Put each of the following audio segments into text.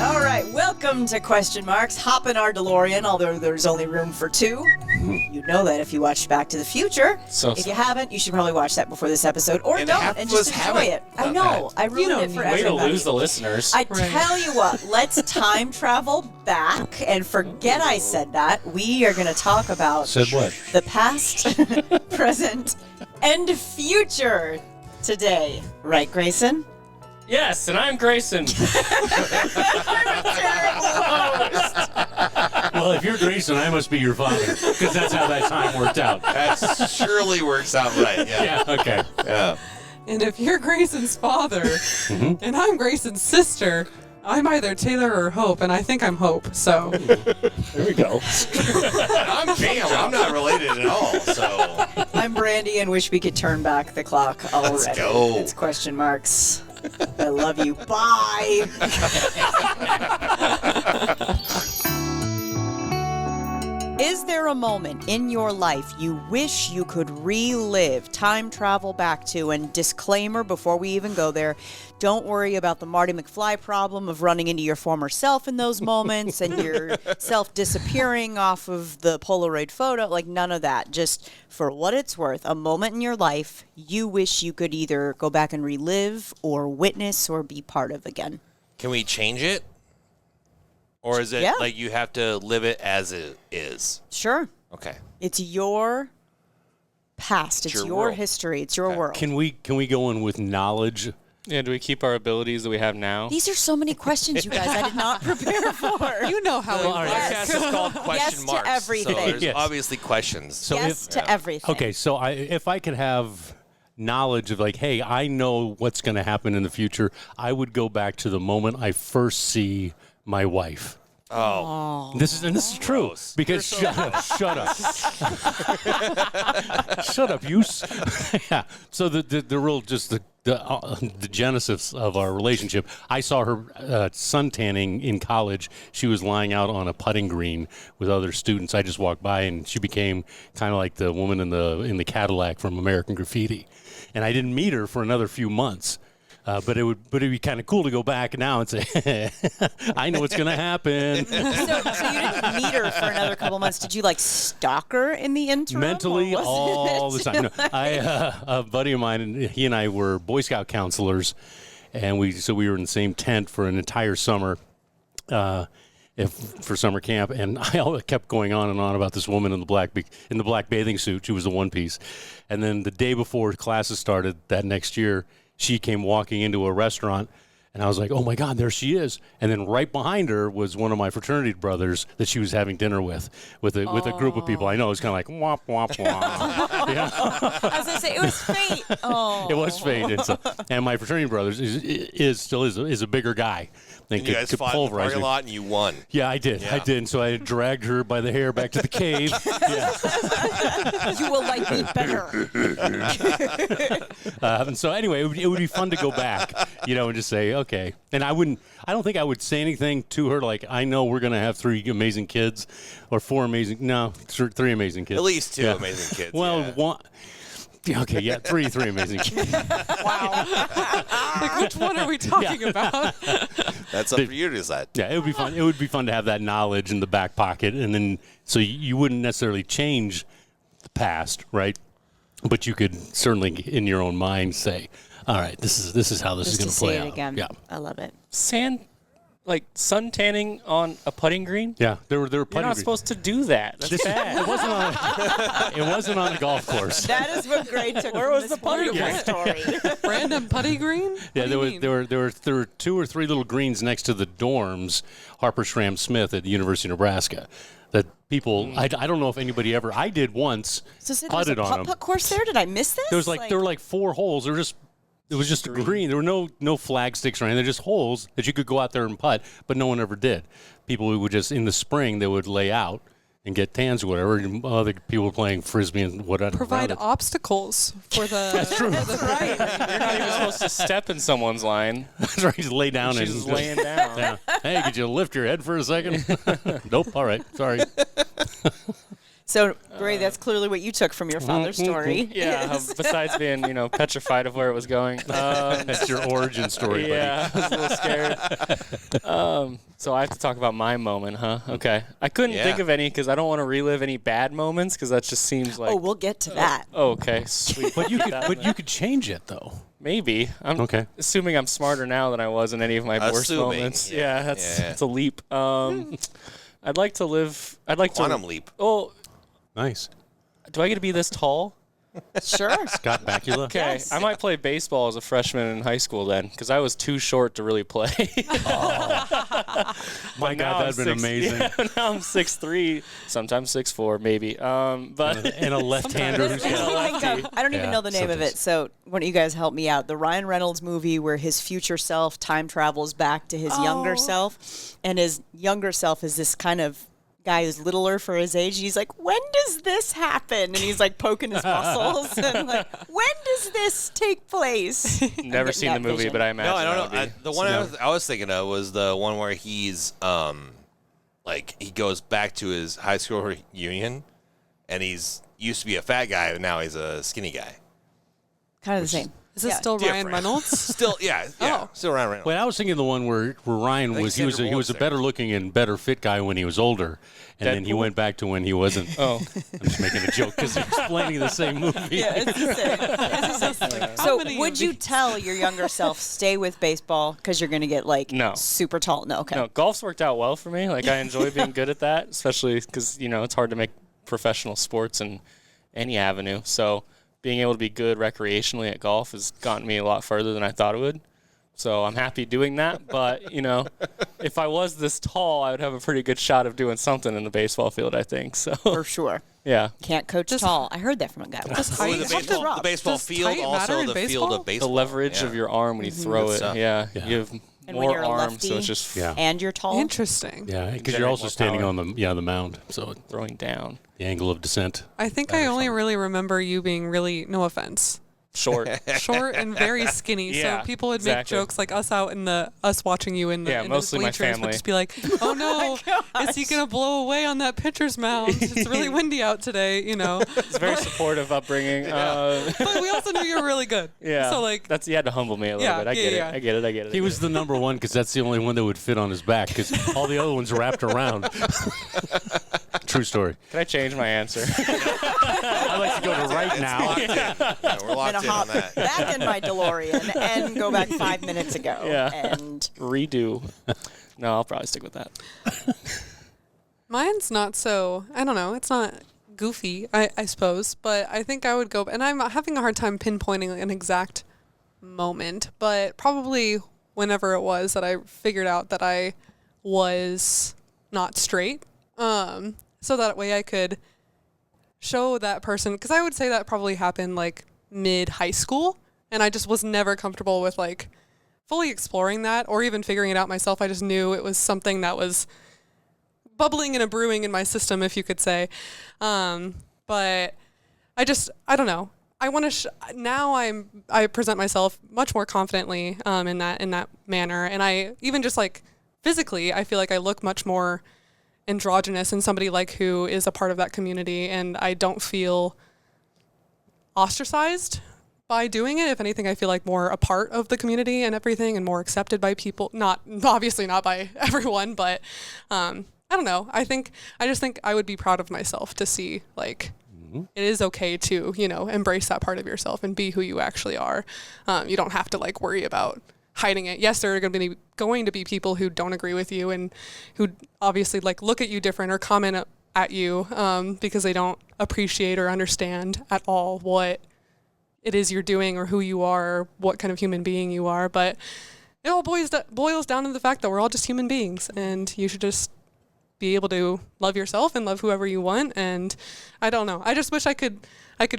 All right, welcome to Question Marks. Hop in our DeLorean, although there's only room for two. You know that if you watched Back to the Future. If you haven't, you should probably watch that before this episode, or and don't, and just enjoy it. I know, I ruined it for everybody. Way to lose the listeners. I tell you what, let's time travel back and forget I said that. We are going to talk about the past, present, and future today. Right, Grayson? Yes, and I'm Grayson. Well, if you're Grayson, I must be your father, because that's how that time worked out. That surely works out right. Yeah. Okay. Yeah. And if you're Grayson's father, and I'm Grayson's sister, I'm either Taylor or Hope, and I think I'm Hope, so. There we go. I'm Cam. I'm not related at all, so. I'm Brandi and wish we could turn back the clock already. Let's go. It's Question Marks. I love you. Bye. Is there a moment in your life you wish you could relive, time travel back to? And disclaimer before we even go there, don't worry about the Marty McFly problem of running into your former self in those moments and your self disappearing off of the Polaroid photo. Like, none of that. Just for what it's worth, a moment in your life you wish you could either go back and relive or witness or be part of again. Can we change it? Or is it like you have to live it as it is? Sure. Okay. It's your past. It's your world. history. It's your world. Can we go in with knowledge? Yeah, do we keep our abilities that we have now? These are so many questions, you guys, I did not prepare for. You know how it Our podcast is called Question Yes to Marks. everything. So there's Yes. obviously questions. So Yes to everything. Okay, so if I could have knowledge of like, hey, I know what's going to happen in the future, I would go back to the moment I first see my wife. Oh. This is true. Gross. Because shut up. Shut up, you. Yeah. So the real just the genesis of our relationship. I saw her suntanning in college. She was lying out on a putting green with other students. I just walked by and she became kind of like the woman in the Cadillac from American Graffiti. And I didn't meet her for another few months. But it'd be kind of cool to go back now and say, I know what's going to happen. So you didn't meet her for another couple months. Did you, like, stalk her in the interim? Mentally, or was all it the time. No, a buddy of mine, he and I were Boy Scout counselors, and we were in the same tent for an entire summer for summer camp, and I kept going on and on about this woman in the black bathing suit. She was a one piece. And then the day before classes started that next year, she came walking into a restaurant, and I was like, oh, my God, there she is. And then right behind her was one of my fraternity brothers that she was having dinner with a group of people. I know, it was kind of like, womp, womp, womp. I was going to say, it was fate. Oh. It was fate. And my fraternity brothers is a bigger guy. And you guys fought in the parking lot and you won. Yeah, I did. Yeah. I did. And so I dragged her by the hair back to the cave. You will like me better. And so anyway, it would be fun to go back, and just say, okay. And I don't think I would say anything to her like, I know we're going to have three amazing kids or three amazing kids. At least two amazing kids. Well, one. Okay, yeah, three amazing kids. Wow. Like, which one are we talking about? That's up for you to decide. Yeah, it would be fun. It would be fun to have that knowledge in the back pocket, and then so you wouldn't necessarily change the past, right? But you could certainly, in your own mind, say, "All right, this is how this is going to play out." Again. Yeah, I love it. Sun tanning on a putting green? yeah. There were putting. You're not supposed to do that. That's bad. It wasn't on a golf course. That is what Gray took. Where was the putting green story? Random putty green? Yeah, there were two or three little greens next to the dorms, Harper Schramm Smith at the University of Nebraska. That people, I don't know if anybody ever. I did once. So there's putted a on them. putt course there? Did I miss this? There were like 4 holes. It was just green. There were no flag sticks or anything. They're just holes that you could go out there and putt, but no one ever did. People would just, in the spring, they would lay out and get tans or whatever. And other people were playing Frisbee and whatever. Provide obstacles for the... That's true. That's right. You're not even supposed to step in someone's line. That's right. Just lay down. She's just laying down. Yeah. Hey, could you lift your head for a second? Nope. All right. Sorry. So, Gray, that's clearly what you took from your father's story. Yeah, besides being, petrified of where it was going. That's your origin story, buddy. Yeah, I was a little scared. So I have to talk about my moment, huh? Okay. I couldn't think of any because I don't want to relive any bad moments because that just seems like... Oh, we'll get to that. Oh, okay, sweet. But you could change it, though. Maybe. I'm assuming I'm smarter now than I was in any of my worst moments. Yeah, that's a leap. I'd like to live... Quantum leap. Oh... Nice. Do I get to be this tall? Sure. Scott Bakula. Okay, Yes. I might play baseball as a freshman in high school then, because I was too short to really play. My God, that'd been amazing. Yeah, now I'm 6'3", sometimes 6'4", maybe. But And a left-hander who's Oh my got God. I don't even know the name of it, so why don't you guys help me out? The Ryan Reynolds movie where his future self time travels back to his younger self, and his younger self is this kind of guy who's littler for his age. He's like, when does this happen? And he's like poking his muscles and like, when does this take place? Never seen the movie, vision. but I imagine. No, I don't know. The one No. I was thinking of was the one where he's he goes back to his high school reunion, and he's used to be a fat guy, but now he's a skinny guy. Kind of the same. Is this still Ryan Reynolds? Still, still Ryan Reynolds. Well, I was thinking the one where Ryan think was he was Sandra he was a Bullock's better looking and better fit guy when he was older, and then he Deadpool? went back to when he wasn't. Oh, I'm just making a joke because they're explaining the same movie. Yeah, it's the same. So would you tell your younger self, stay with baseball because you're going to get No. super tall? No, okay. no, golf's worked out well for me. Like, I enjoy being good at that, especially because, it's hard to make professional sports in any avenue. So being able to be good recreationally at golf has gotten me a lot further than I thought it would. So I'm happy doing that. But, if I was this tall, I would have a pretty good shot of doing something in the baseball field, I think. So, For sure. yeah. Can't coach tall. I heard that from a guy. Just Oh, height. the baseball Does field, height matter also in the baseball? field of baseball. The leverage of your arm when you throw Good it. stuff. Yeah. Yeah. You have And when more you're a arms, lefty so it's just Yeah. and you're tall. Interesting. Yeah, because Generate you're also more standing power. on the mound, so throwing down. the angle of descent. I think I only really remember you being really, no offense, Short. short and very skinny. Yeah, So people would make exactly. jokes like us watching you in the, in the mostly my bleachers would family. just be like, oh no, is he gonna blow away on that pitcher's mound? It's really windy out today, It's a very supportive upbringing. But we also knew you were really good. Yeah. So like, you had to humble me a little Yeah, bit. I yeah, get yeah. it. I get it. I get it. He was the number one because that's the only one that would fit on his back because all the other ones wrapped around. True story. Can I change my answer? I'd like to go to right now. Yeah, we're locked And in on hop that. back in my DeLorean and go back 5 minutes ago. Yeah. And Redo. No, I'll probably stick with that. mine's not so, I don't know, it's not goofy, I suppose, but I think I would go, and I'm having a hard time pinpointing an exact moment, but probably whenever it was that I figured out that I was not straight, so that way I could show that person, because I would say that probably happened like mid-high school, and I just was never comfortable with like fully exploring that or even figuring it out myself. I just knew it was something that was bubbling and a brewing in my system, if you could say. But I don't know. I want to now I present myself much more confidently in that manner, and I even just like physically I feel like I look much more androgynous and somebody like who is a part of that community, and I don't feel ostracized by doing it. If anything, I feel like more a part of the community and everything, and more accepted by people. Obviously not by everyone, but I don't know. I just think I would be proud of myself to see like it is okay to, embrace that part of yourself and be who you actually are. You don't have to like worry about hiding it. Yes, there are going to be people who don't agree with you and who obviously like look at you different or comment at you because they don't appreciate or understand at all what it is you're doing or who you are or what kind of human being you are. But it all boils down to the fact that we're all just human beings, and you should just be able to love yourself and love whoever you want. And I don't know. I just wish I could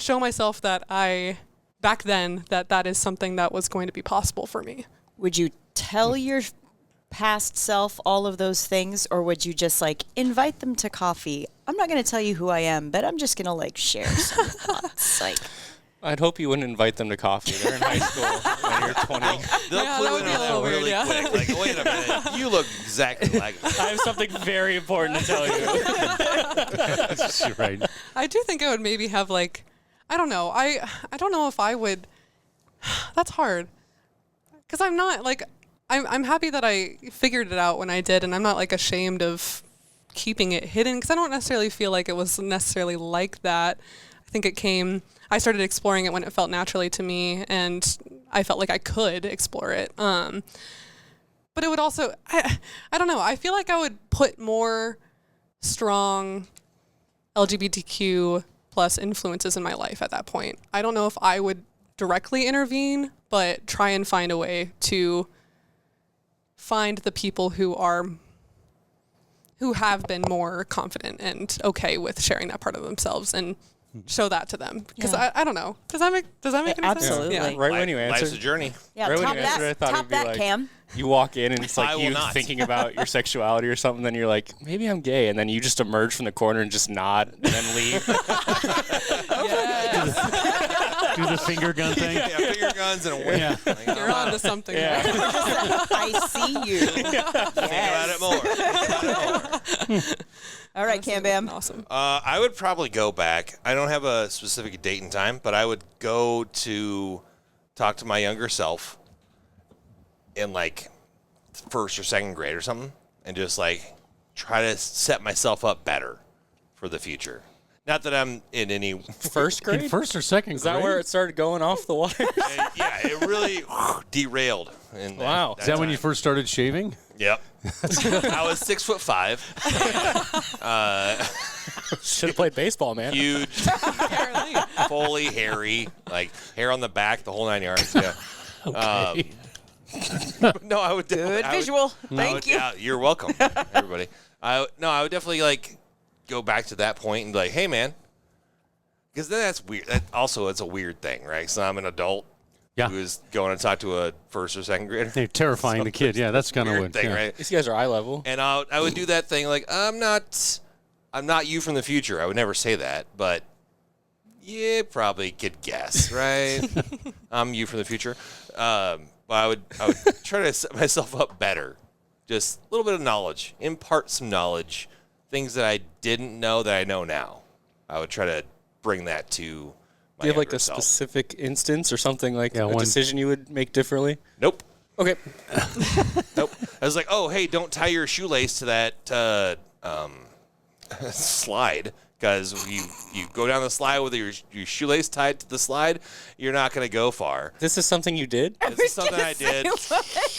show myself that back then that is something that was going to be possible for me. would you tell your past self all of those things, or would you just like invite them to coffee? I'm not going to tell you who I am, but I'm just going to like share some thoughts. Like, I'd hope you wouldn't invite them to coffee. They're in high school when you're 20. They'll Yeah, clue that would in be a on that little weird, really yeah. quick. Like, wait a minute, you look exactly like me. I have something very important to tell you. You're right. I do think I would maybe have like, I don't know. I don't know if I would. That's hard. Because I'm not like, I'm happy that I figured it out when I did, and I'm not like ashamed of keeping it hidden, because I don't necessarily feel like it was necessarily like that. I think I started exploring it when it felt naturally to me, and I felt like I could explore it. But it would also, I don't know, I feel like I would put more strong LGBTQ plus influences in my life at that point. I don't know if I would directly intervene, but try and find a way to find the people who have been more confident and okay with sharing that part of themselves and show that to them. Because Yeah. I don't know. Does that make any absolutely. sense? Yeah. Right when you Life's answered, a journey. Yeah, right when top you answered, I that, thought top it'd be that, like Cam. you walk in and it's I like will you not. thinking about your sexuality or something. Then you're like, maybe I'm gay, and then you just emerge from the corner and just nod and then leave. Do the finger gun thing. Yeah, finger guns and a wink. Yeah. Like, You're on to something. Yeah. I see you. Think about it more. All right, Cam Bam. Awesome. I would probably go back. I don't have a specific date and time, but I would go to talk to my younger self in like first or second grade or something, and just like try to set myself up better for the future. Not that I'm in any. First grade? In first or second Is grade? that where it started going off the wire? Yeah, it really derailed. In Wow. Is that when you time. first started shaving? Yep. I was 6'5", Should have played baseball, man. huge, Apparently. fully hairy, like hair on the back, the whole 9 yards. Yeah. Okay. No, I would. Good I would- visual. I Thank would- you. Yeah, you're welcome, everybody. I would definitely like go back to that point and be like, hey, man, because then that's weird. It's a weird thing, right? So I'm an adult Yeah. who is going to talk to a first or second grader. They're terrifying the kid. Yeah, that's kind of Weird what. thing, yeah. right? These guys are eye level. And I would do that thing like, I'm not you from the future. I would never say that, but you probably could guess, right? I'm you from the future. But I would try to set myself up better. Just a little bit of knowledge, impart some knowledge, things that I didn't know that I know now. I would try to bring that to my Do you have like younger a self. specific instance or something like Yeah, a one- decision you would make differently? Nope. Okay. Nope. I was like, oh, hey, don't tie your shoelace to that slide, because you go down the slide with your shoelace tied to the slide, you're not going to go far. This is something you did? This is something I did.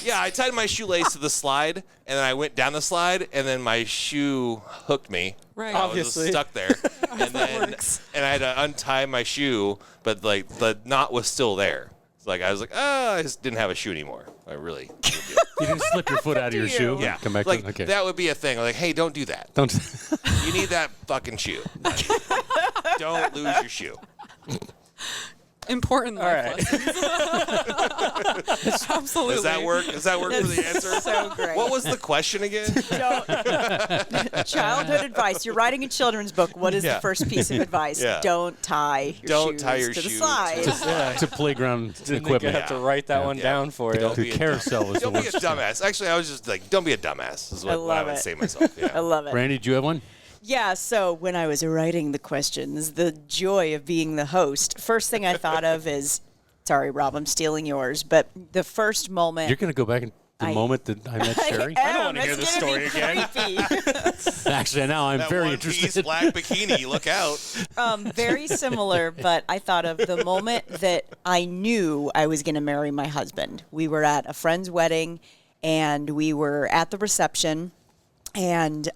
Yeah, I tied my shoelace to the slide, and then I went down the slide, and then my shoe hooked me. Right. I was Obviously. stuck there. And I had to untie my shoe, but like the knot was still there. It's like I was like, I just didn't have a shoe anymore. I really. You didn't slip your foot out of your shoe. Yeah. Come back. Like Okay. that would be a thing. Like, hey, don't do that. Don't. You need that fucking shoe. Don't lose your shoe. Important life right. lessons. Absolutely. Does that work? Does that work for the answer? So great. What was the question again? Childhood advice. You're writing a children's book. What is Yeah. the first piece of advice? Yeah. Don't tie your Don't shoes tie your to the shoes slide. to playground Didn't think I equipment. have to write that one Yeah. down for you. Don't The be a carousel is the Don't be a worst. dumbass. Actually, I was just like, don't be a dumbass. Is I what I love would it. say myself. I Yeah. love it. Brandi, do you have one? Yeah, so when I was writing the questions, the joy of being the host, first thing I thought of is, sorry, Rob, I'm stealing yours, but the first moment. You're going to go back in the moment that I met Sherry? I don't wanna hear It's this gonna story be again. creepy. Actually, now I'm That very one-piece interested. black bikini. Look out. Very similar, but I thought of the moment that I knew I was going to marry my husband. We were at a friend's wedding, and we were at the reception, and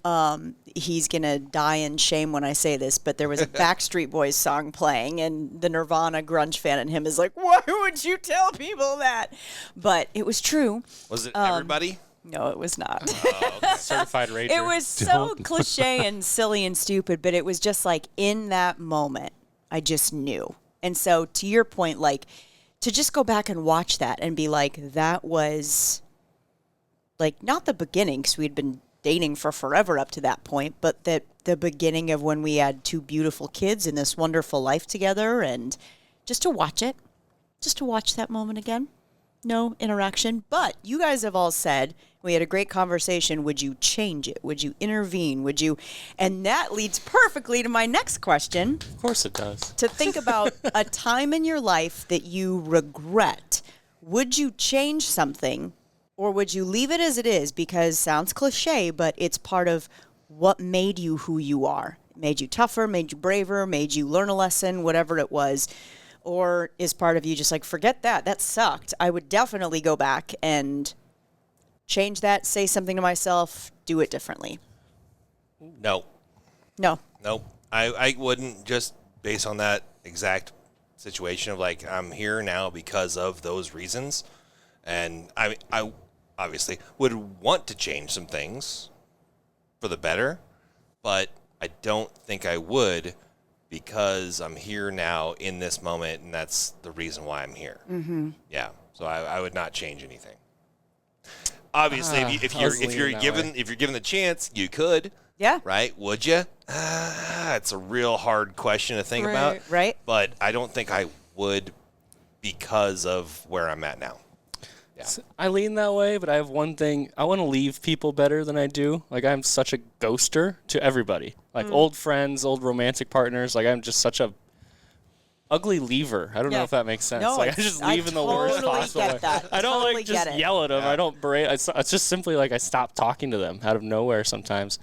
he's going to die in shame when I say this, but there was a Backstreet Boys song playing, and the Nirvana grunge fan in him is like, why would you tell people that? But it was true. Was it everybody? No, it was not. Certified rager. It was so cliche and silly and stupid, but it was just like in that moment, I just knew. And so to your point, like to just go back and watch that and be like, that was like not the beginning because we'd been dating for forever up to that point, but the beginning of when we had two beautiful kids and this wonderful life together, and just to watch it, just to watch that moment again. No interaction. But you guys have all said, we had a great conversation. Would you change it? Would you intervene? Would you? And that leads perfectly to my next question. Of course it does. To think about a time in your life that you regret. Would you change something, or would you leave it as it is? Because sounds cliche, but it's part of what made you who you are. It made you tougher, made you braver, made you learn a lesson, whatever it was. Or is part of you just like, forget that, that sucked. I would definitely go back and change that, say something to myself, do it differently. No. No. Nope. I wouldn't, just based on that exact situation of like, I'm here now because of those reasons. And I obviously would want to change some things for the better, but I don't think I would, because I'm here now in this moment, and that's the reason why I'm here. Mm-hmm. Yeah. So I would not change anything. Obviously, if you're given the chance, you could. Yeah. Right? Would you? It's a real hard question to think about. Right. But I don't think I would, because of where I'm at now. Yeah. I lean that way, but I have one thing. I want to leave people better than I do. Like, I'm such a ghoster to everybody. Like, old friends, old romantic partners. Like, I'm just such a ugly leaver. I don't know if that makes sense. No, like, I just leave in the worst possible way. I don't totally like just yell at them. Yeah. I don't berate. It's just simply like I stop talking to them out of nowhere sometimes.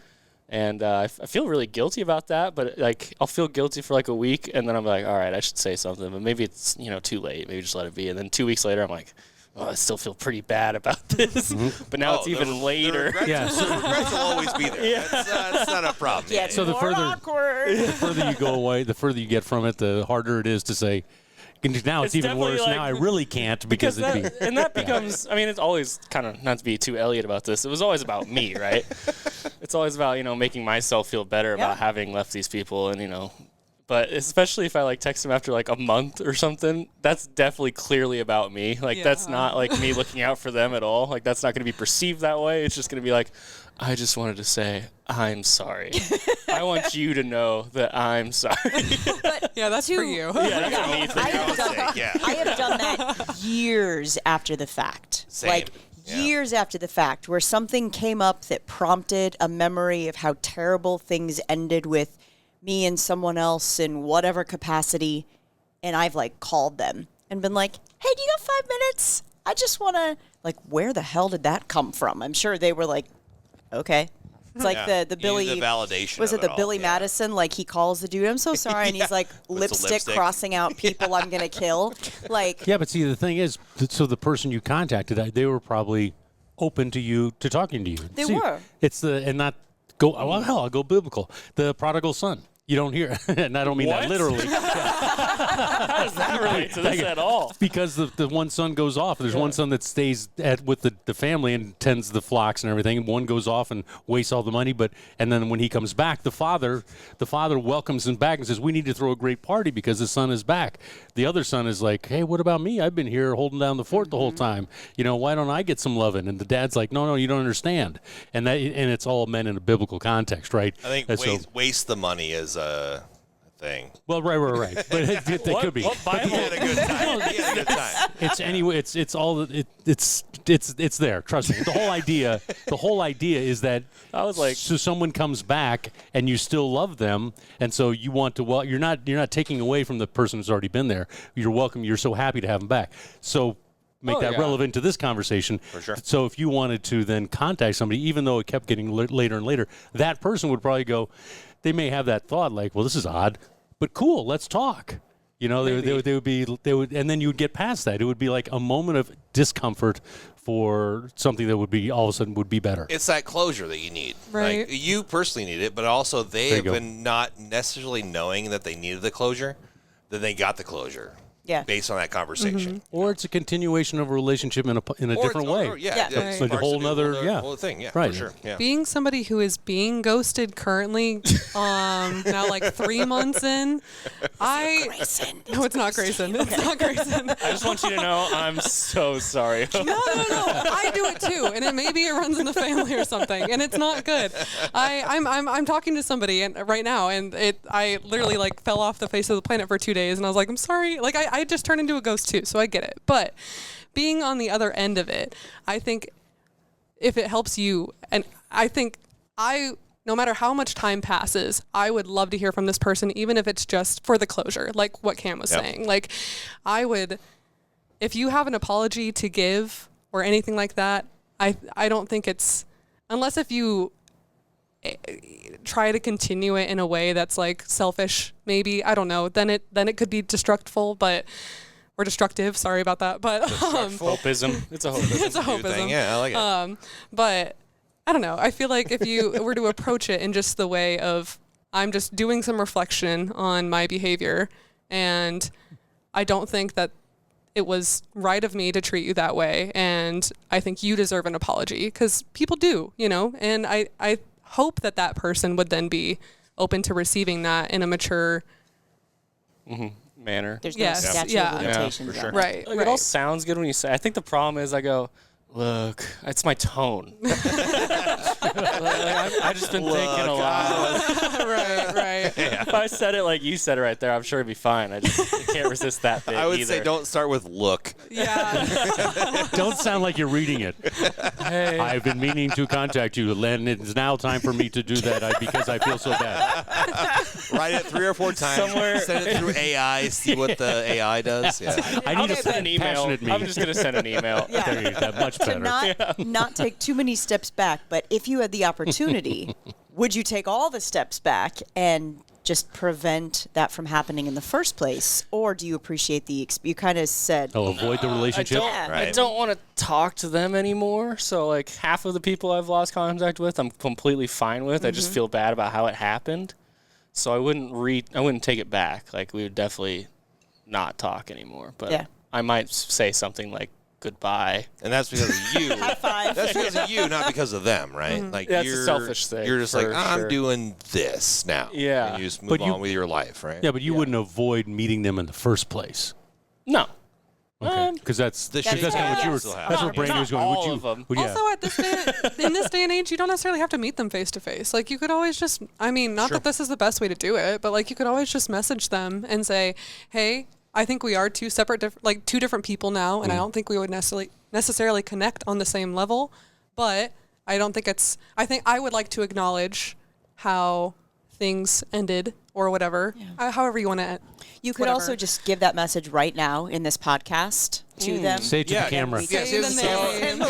And I feel really guilty about that, but like I'll feel guilty for like a week, and then I'm like, all right, I should say something, but maybe it's too late. Maybe just let it be. And then 2 weeks later, I'm like, oh, I still feel pretty bad about this. But now it's even later. The regrets will always be there. Yeah. That's not a problem. Yeah, So the further you go away, the further you get from it, the harder it is to say. Now it's even worse. Like, now I really can't because that becomes. I mean, it's always kind of, not to be too Elliot about this. It was always about me, right? It's always about making myself feel better about having left these people, and But especially if I like text them after like a month or something, that's definitely clearly about me. Like that's not like me looking out for them at all. Like that's not going to be perceived that way. It's just going to be like, I just wanted to say I'm sorry. I want you to know that I'm sorry. But that's for you. I have done that years after the fact. Same. Like years after the fact, where something came up that prompted a memory of how terrible things ended with me and someone else in whatever capacity, and I've like called them and been like, hey, do you got 5 minutes? I just want to, like, where the hell did that come from? I'm sure they were like, okay. It's like the Billy, the validation. Was of it the all. Billy Madison? Like he calls the dude, I'm so sorry, and he's like lipstick crossing out people I'm gonna kill. Like yeah, but see the thing is, so the person you contacted, they were probably open to talking to you. They were. It's I'll go biblical. The prodigal son. You don't hear, and I don't mean that literally. How does that relate to this at all? Because the one son goes off. There's one son that stays with the family and tends the flocks and everything. And one goes off and wastes all the money. And then when he comes back, the father welcomes him back and says, "We need to throw a great party because the son is back." The other son is like, "Hey, what about me? I've been here holding down the fort the whole time. Why don't I get some loving?" And the dad's like, "No, you don't understand." And it's all meant in a biblical context, right? I think waste the money is a thing. Well, right. But it could be. What Bible? He had a good time. It's anyway. It's there. Trust me. The whole idea is that I was like, so someone comes back and you still love them, and so you want to. Well, you're not taking away from the person who's already been there. You're welcome. You're so happy to have them back. So make that relevant to this conversation. For sure. So if you wanted to then contact somebody, even though it kept getting later and later, that person would probably go. They may have that thought like, well, this is odd, but cool, let's talk. They would, and then you would get past that. It would be like a moment of discomfort for something that would be all of a sudden would be better. It's that closure that you need. Right. Like, you personally need it, but also they have been not necessarily knowing that they needed the closure, then they got the closure. Yeah. Based on that conversation. Or it's a continuation of a relationship in a different way. It's like a whole nother whole thing. Yeah, right. For sure. Yeah. Being somebody who is being ghosted currently, now like 3 months in, Grayson. No, it's not Grayson. It's not Grayson. I just want you to know I'm so sorry. No. I do it too, and maybe it runs in the family or something, and it's not good. I'm talking to somebody right now, and I literally like fell off the face of the planet for 2 days, and I was like, I'm sorry. Like I just turned into a ghost too, so I get it. But being on the other end of it, I think if it helps you, and I think no matter how much time passes, I would love to hear from this person, even if it's just for the closure, like what Cam was saying. Like, if you have an apology to give or anything like that, I don't think it's, unless if you try to continue it in a way that's like selfish, maybe, I don't know, then it could be destructive, or destructive, sorry about that, but hopeism. It's a hopeism. it's a hopeism. Thing. Yeah, I like it. But I don't know. I feel like if you were to approach it in just the way of, I'm just doing some reflection on my behavior, and I don't think that it was right of me to treat you that way, and I think you deserve an apology, because people do, and I hope that person would then be open to receiving that in a mature manner. There's no statute of limitations. For sure. Right. It all sounds good when you say. I think the problem is I go, look, it's my tone. I've just been thinking a lot. right. Yeah. If I said it like you said it right there, I'm sure it'd be fine. I can't resist that bit I would either. say don't start with look. Yeah. Don't sound like you're reading it. Hey. I've been meaning to contact you, Len. It's now time for me to do that because I feel so bad. Write it 3 or 4 times. Somewhere. Send it through AI. See what the AI does. Yeah. I need I'll send an email. passionate me. I'm just gonna send an email. Yeah. There you go. Much To better. not take too many steps back, but if you had the opportunity, would you take all the steps back and just prevent that from happening in the first place? Or do you appreciate you kind of said, I'll avoid the relationship. I don't want to talk to them anymore. So like half of the people I've lost contact with, I'm completely fine with. I just feel bad about how it happened. So I wouldn't take it back. Like we would definitely not talk anymore. But I might say something like goodbye. And that's because of you. high five? That's because of you, not because of them, right? Like That's a you're selfish thing, You're just like, for I'm sure. doing this now. Yeah. And you just move on with your life, right? Yeah, but you wouldn't avoid meeting them in the first place. No. Okay. Because that's The kind of shit what you were. still That's what Brandi was going. all of them. Also, in this day and age, you don't necessarily have to meet them face to face. Like you could always just, not that this is the best way to do it, but like you could always just message them and say, hey, I think we are two different people now, and I don't think we would necessarily connect on the same level, but I think I would like to acknowledge how things ended or whatever, however you want to. You could also just give that message right now in this podcast to them. Say it to the camera. Yeah, Say the name.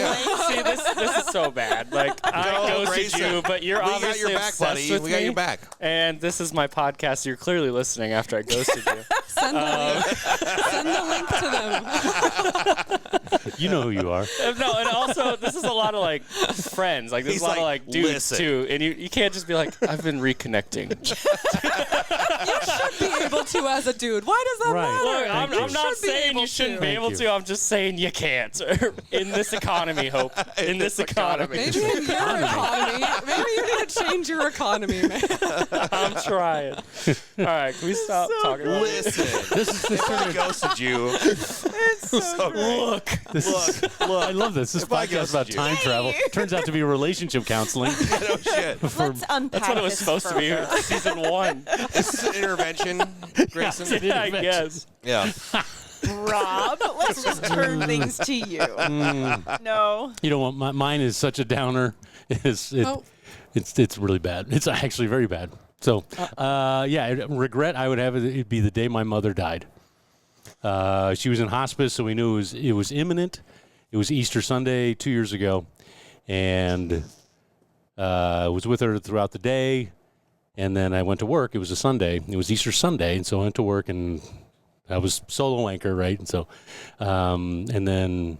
See, this is so bad. Like, I ghosted you, but you're we got obviously your back, obsessed buddy. with We got me. your back. And this is my podcast. So you're clearly listening after I ghosted you. Send the link to them. You know who you are. No, and also this is a lot of like friends. Like there's He's a lot of like, like dudes listen. too, and you can't just be like, I've been reconnecting. Be able to as a dude. Why does that Right. matter? Look, I'm you. not should be saying able you shouldn't to. be Thank able you. to. I'm just saying you can't in this economy. Hope in this economy. Maybe in your economy. Maybe you need to change your economy, man. I'm trying. All right, can we stop talking about this? Listen, This is the if sort I of. ghosted you, Look, I love this. This If I podcast is about ghosted you. time travel. Turns out to be relationship counseling. no shit. Let's unpack that's what it was this supposed to be. further. Season 1. This is an intervention, Grayson. Yeah, I guess. Yeah. Rob, let's just turn things to you. No. You know what? Mine is such a downer. It's really bad. It's actually very bad. So, regret I would have it'd be the day my mother died. She was in hospice, so we knew it was imminent. It was Easter Sunday 2 years ago, and I was with her throughout the day, and then I went to work. It was a Sunday. It was Easter Sunday, and so I went to work, and I was solo anchor, right? And so, and then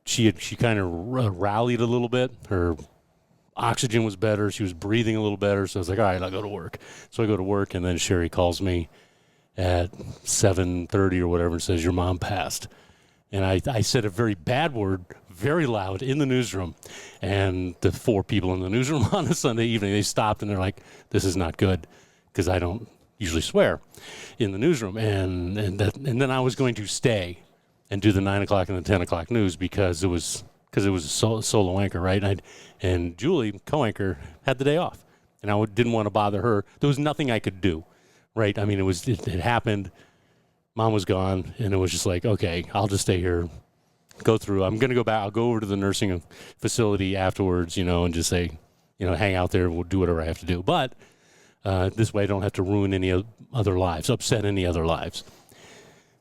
she kind of rallied a little bit. Her oxygen was better. She was breathing a little better. So I was like, all right, I'll go to work. So I go to work, and then Sherry calls me at 7:30 or whatever and says, your mom passed. And I said a very bad word, very loud in the newsroom. And the 4 people in the newsroom on a Sunday evening, they stopped, and they're like, this is not good, because I don't usually swear in the newsroom. And then I was going to stay and do the 9 o'clock and the 10 o'clock news because it was a solo anchor, right? And Julie, co-anchor, had the day off, and I didn't want to bother her. There was nothing I could do, right? I mean, it happened. Mom was gone, and it was just like, okay, I'll just stay here, go through. I'm going to go back. I'll go over to the nursing facility afterwards, and just say, hang out there. We'll do whatever I have to do. But this way I don't have to ruin any other lives, upset any other lives.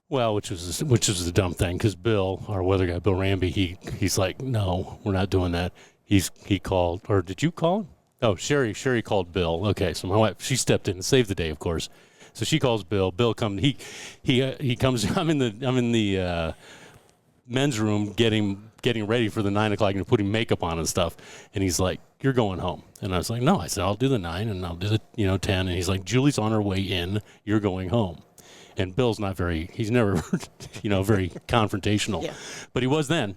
Well, which was the dumb thing, because Bill, our weather guy, Bill Ramby, he's like, no, we're not doing that. He called, or did you call him? Oh, Sherry called Bill. Okay, so my wife, she stepped in and saved the day, of course. So she calls Bill. Bill comes. He comes. I'm in the men's room getting ready for the 9 o'clock and putting makeup on and stuff. And he's like, "You're going home." And I was like, "No." I said, "I'll do the 9 and I'll do the 10." And he's like, "Julie's on her way in. You're going home." And Bill's he's never very confrontational, Yeah. but he was then.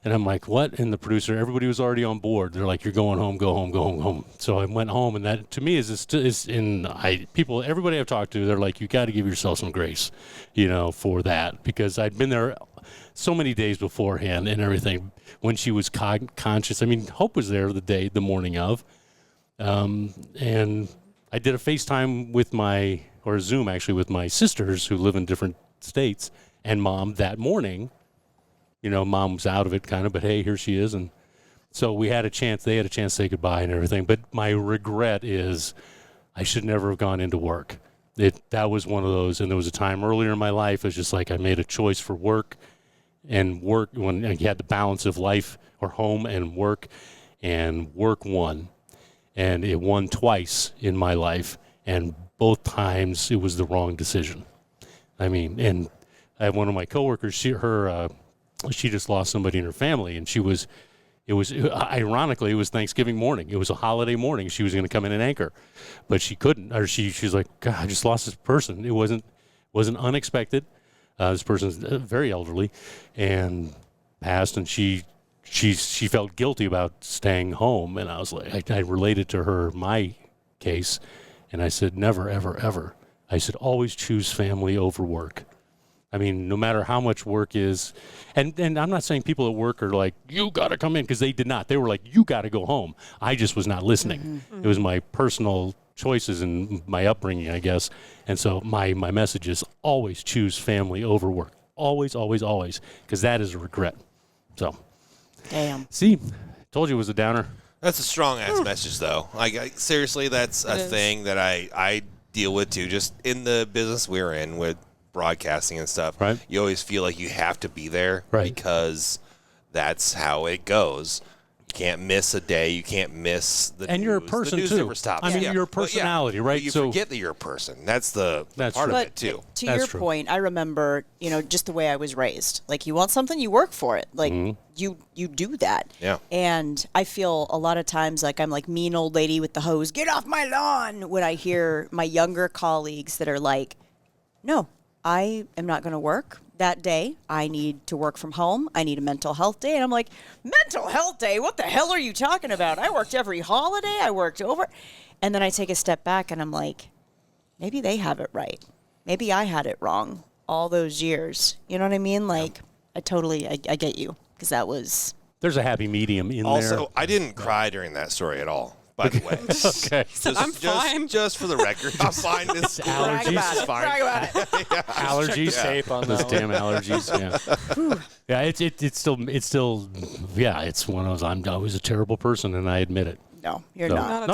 And I'm like, what? And the producer, everybody was already on board. They're like, you're going home, go home, go home, home. So I went home, and that to me everybody I've talked to, they're like, you got to give yourself some grace, for that, because I'd been there so many days beforehand and everything when she was conscious. I mean, Hope was there the morning of, and I did a FaceTime or a Zoom actually with my sisters who live in different states and Mom that morning. Mom was out of it kind of, but hey, here she is. And so they had a chance to say goodbye and everything. But my regret is I should never have gone into work. That was one of those. And there was a time earlier in my life, it's just like I made a choice for work when you had the balance of life or home and work won. And it won twice in my life. And both times it was the wrong decision. I mean, and I have one of my coworkers, she just lost somebody in her family, and ironically, it was Thanksgiving morning. It was a holiday morning. She was going to come in and anchor, but she couldn't, or she's like, God, I just lost this person. It wasn't unexpected. This person's very elderly and passed, and she felt guilty about staying home. And I was like, I related to her, my case, and I said, never, ever, ever. I said, always choose family over work. I mean, no matter how much work is, and I'm not saying people at work are like, you got to come in, because they did not. They were like, you got to go home. I just was not listening. Mm-hmm. It was my personal choices and my upbringing, I guess. And so my message is always choose family over work. Always, always, always, because that is a regret. So, Damn. See, told you it was a downer. That's a strong-ass message, though. Seriously, that's a thing that I deal with, too, just in the business we're in with broadcasting and stuff. Right. You always feel like you have to be there, right, because that's how it goes. You can't miss a day. You can't miss the and news. You're a person, the news too. Never stops. I mean, your personality, right? But you forget that you're a person. That's part of it, too. To That's your true. point, I remember, just the way I was raised. Like, you want something, you work for it. Like, you do that. Yeah. And I feel a lot of times like I'm like mean old lady with the hose, get off my lawn, when I hear my younger colleagues that are like, no, I am not going to work that day. I need to work from home. I need a mental health day. And I'm like, mental health day? What the hell are you talking about? I worked every holiday. I worked over. And then I take a step back and I'm like, maybe they have it right. Maybe I had it wrong all those years. You know what I mean? Like, I get you, because that was... There's a happy medium in there. Also, I didn't cry during that story at all, by the way. Okay. I'm fine. Just for the record, I'm fine. It's allergies. It's fine. Allergies. Tape on Those that one. damn allergies. Yeah. Yeah. It's still. Yeah. It's one of those. I was a terrible person, and I admit it. No, you're So- not.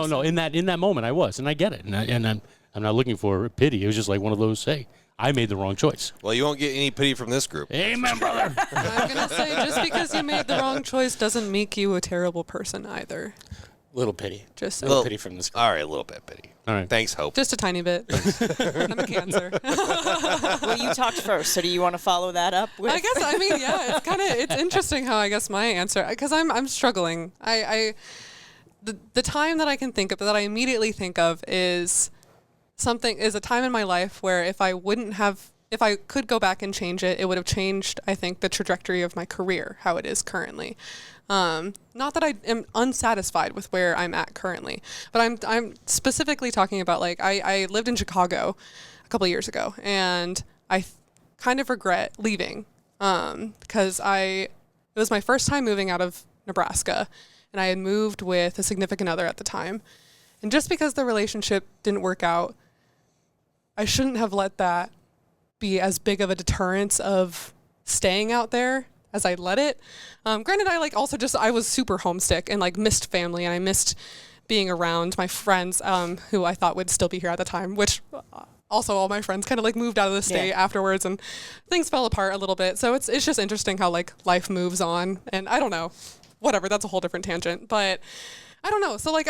No. In that moment, I was, and I get it, and I'm not looking for pity. It was just like one of those. Hey, I made the wrong choice. Well, you won't get any pity from this group. Amen, brother. I'm going to say, just because you made the wrong choice doesn't make you a terrible person either. Little pity. Just Little pity from this. All right, a little bit pity. All right. Thanks, Hope. Just a tiny bit. I'm a Cancer. Well, you talked first, so do you want to follow that up with? I guess, yeah, it's interesting how I guess my answer, because I'm struggling. The time that I can think of, that I immediately think of is a time in my life where if I could go back and change it, it would have changed, I think, the trajectory of my career, how it is currently. Not that I am unsatisfied with where I'm at currently, but I'm specifically talking about, like, I lived in Chicago a couple of years ago, and I kind of regret leaving because it was my first time moving out of Nebraska, and I had moved with a significant other at the time. And just because the relationship didn't work out, I shouldn't have let that be as big of a deterrence of staying out there as I let it. Granted, I was super homesick and like missed family, and I missed being around my friends who I thought would still be here at the time, which also all my friends kind of like moved out of the state afterwards, and things fell apart a little bit. So it's just interesting how like life moves on, and I don't know, whatever, that's a whole different tangent, but I don't know. So like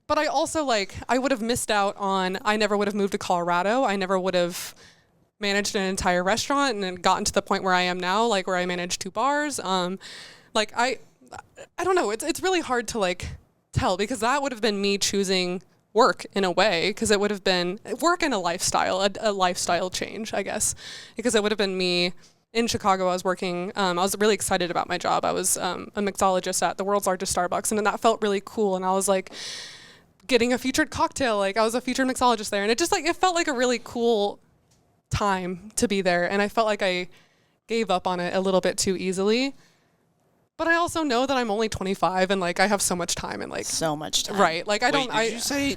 but I also like, I would have missed out on, I never would have moved to Colorado. I never would have managed an entire restaurant and then gotten to the point where I am now, like where I manage 2 bars. Like I don't know. It's really hard to like tell, because that would have been me choosing work in a way, because it would have been work and a lifestyle change, I guess, because it would have been me in Chicago. I was working, I was really excited about my job. I was a mixologist at the world's largest Starbucks, and that felt really cool. And I was like getting a featured cocktail, like I was a featured mixologist there. And it just like, it felt like a really cool time to be there. And I felt like I gave up on it a little bit too easily. But I also know that I'm only 25 and like I have so much time and like So much time. right. Like I Wait, don't. did you say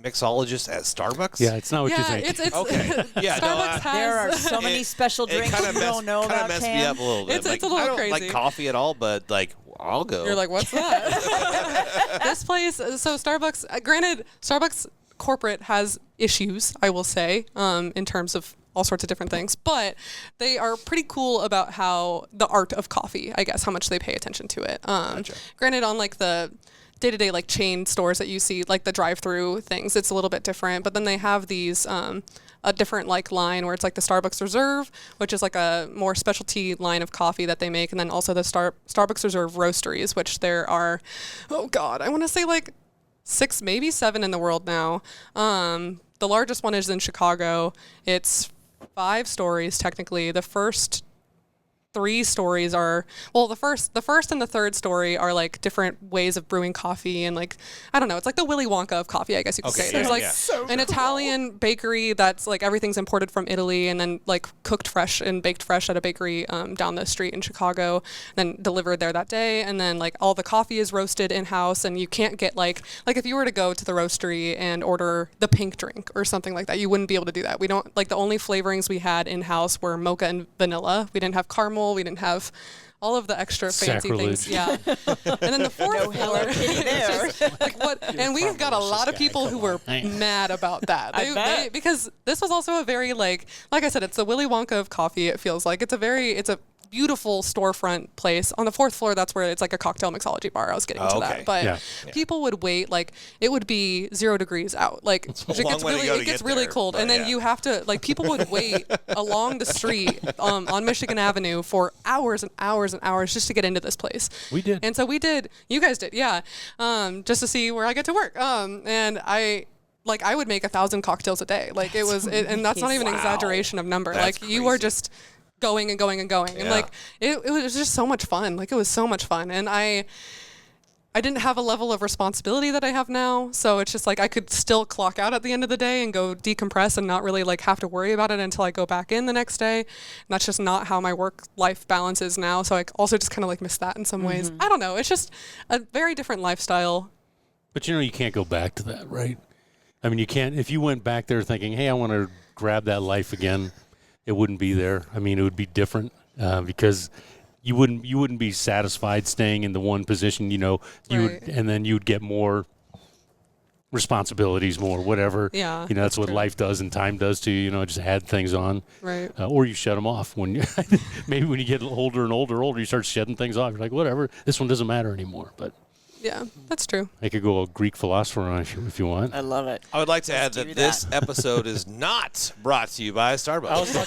mixologist at Starbucks? Yeah, it's not what you Yeah, think. it's Okay. Yeah, no, Starbucks has. There are so many special drinks you don't know about, messed Cam. me up a little bit. It's like, a little I don't crazy. like coffee at all, but like I'll go. You're like, what's that? This place. So Starbucks. Granted, Starbucks corporate has issues, I will say, in terms of all sorts of different things, but they are pretty cool about how the art of coffee, I guess, how much they pay attention to it. Granted, on like the day-to-day like chain stores that you see, like the drive-through things, it's a little bit different, but then they have these a different like line where it's like the Starbucks Reserve, which is like a more specialty line of coffee that they make, and then also the Starbucks Reserve roasteries, which there are, oh god, I want to say like 6, maybe 7 in the world now. The largest one is in Chicago. It's 5 stories technically. The first 3 stories are, well, the first and the third story are like different ways of brewing coffee, and like, I don't know, it's like the Willy Wonka of coffee, I guess you could say. There's like an Italian bakery that's like everything's imported from Italy and then like cooked fresh and baked fresh at a bakery down the street in Chicago, then delivered there that day. And then like all the coffee is roasted in-house, and you can't get like if you were to go to the roastery and order the pink drink or something like that, you wouldn't be able to do that. We don't, like, the only flavorings we had in-house were mocha and vanilla. We didn't have caramel. We didn't have all of the extra fancy things. Yeah. And then the fourth floor, it's just, like, what? And we got a lot of people who were mad about that. Because this was also a very like I said, it's the Willy Wonka of coffee. It feels like it's a beautiful storefront place. On the 4th floor, that's where it's like a cocktail mixology bar. I was getting to that. But people would wait, like, it would be 0 degrees out. Like, it gets really cold. And then you have to, like, people would wait along the street on Michigan Avenue for hours and hours and hours just to get into this place. We did. And so we did. You guys did, yeah. Just to see where I get to work. And I would make 1,000 cocktails a day. Like, it was, and that's not even an exaggeration of number. That's like, you are just going and going and going. And like it was just so much fun. Like, it was so much fun. And I didn't have a level of responsibility that I have now. So it's just like I could still clock out at the end of the day and go decompress and not really like have to worry about it until I go back in the next day. And that's just not how my work life balance is now. So I also just kind of like miss that in some ways. I don't know. It's just a very different lifestyle. But you can't go back to that, right? I mean, you can't. If you went back there thinking, hey, I want to grab that life again, it wouldn't be there. I mean, it would be different because you wouldn't be satisfied staying in the one position. And then you'd get more responsibilities, more whatever. Yeah, that's what life does and time does to you. Just add things on. Right. Or you shut them off when you maybe when you get older and older, you start shedding things off. You're like, whatever, this one doesn't matter anymore. But yeah, that's true. I could go a Greek philosopher on if you want. I love it. I would like to add that this episode is not brought to you by Starbucks. It did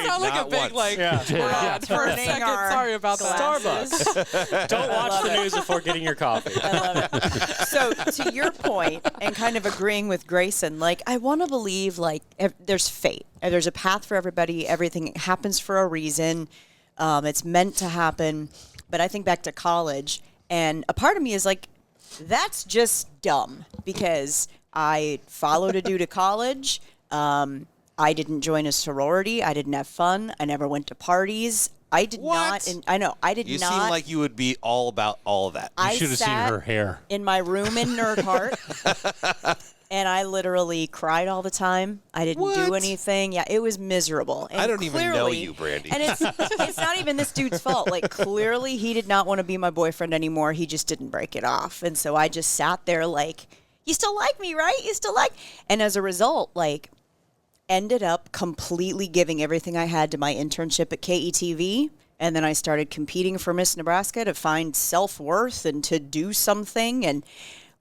sound like Not a big once. we're on for a second. Sorry about that. Starbucks. Don't watch the news before getting your coffee. I love it. So to your point, and kind of agreeing with Grayson, like, I want to believe like there's fate. There's a path for everybody. Everything happens for a reason. It's meant to happen. But I think back to college, and a part of me is like, that's just dumb, because I followed a dude to college. I didn't join a sorority. I didn't have fun. I never went to parties. I did not. I know. I did You not. seem like you would be all about all of that. You should have seen her hair in my room in Nerd Heart. And I literally cried all the time. I didn't do What? anything. Yeah, it was miserable. And I don't even know clearly- you, Brandi. And it's not even this dude's fault. Like, clearly he did not want to be my boyfriend anymore. He just didn't break it off. And so I just sat there like, you still like me, right? You still like... And as a result, like, ended up completely giving everything I had to my internship at KETV. And then I started competing for Miss Nebraska to find self-worth and to do something. And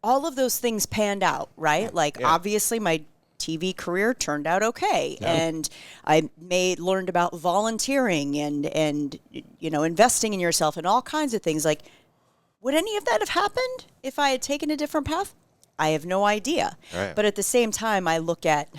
all of those things panned out, right? Like, obviously, my TV career turned out okay. Yeah. And I learned about volunteering and you know, investing in yourself and all kinds of things. Like, would any of that have happened if I had taken a different path? I have no idea. Right. But at the same time, I look at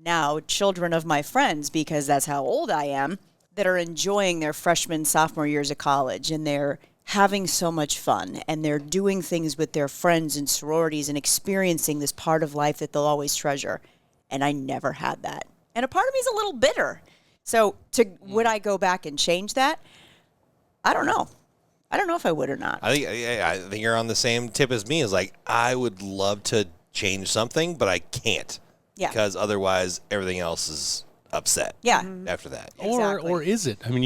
now children of my friends, because that's how old I am, that are enjoying their freshman, sophomore years of college, and they're having so much fun, and they're doing things with their friends and sororities and experiencing this part of life that they'll always treasure. And I never had that. And a part of me is a little bitter. So would I go back and change that? I don't know. I don't know if I would or not. I think you're on the same tip as me. Is like, I would love to change something, but I can't. Yeah. Because otherwise, everything else is upset. Yeah. After that. Exactly. Or is it? I mean,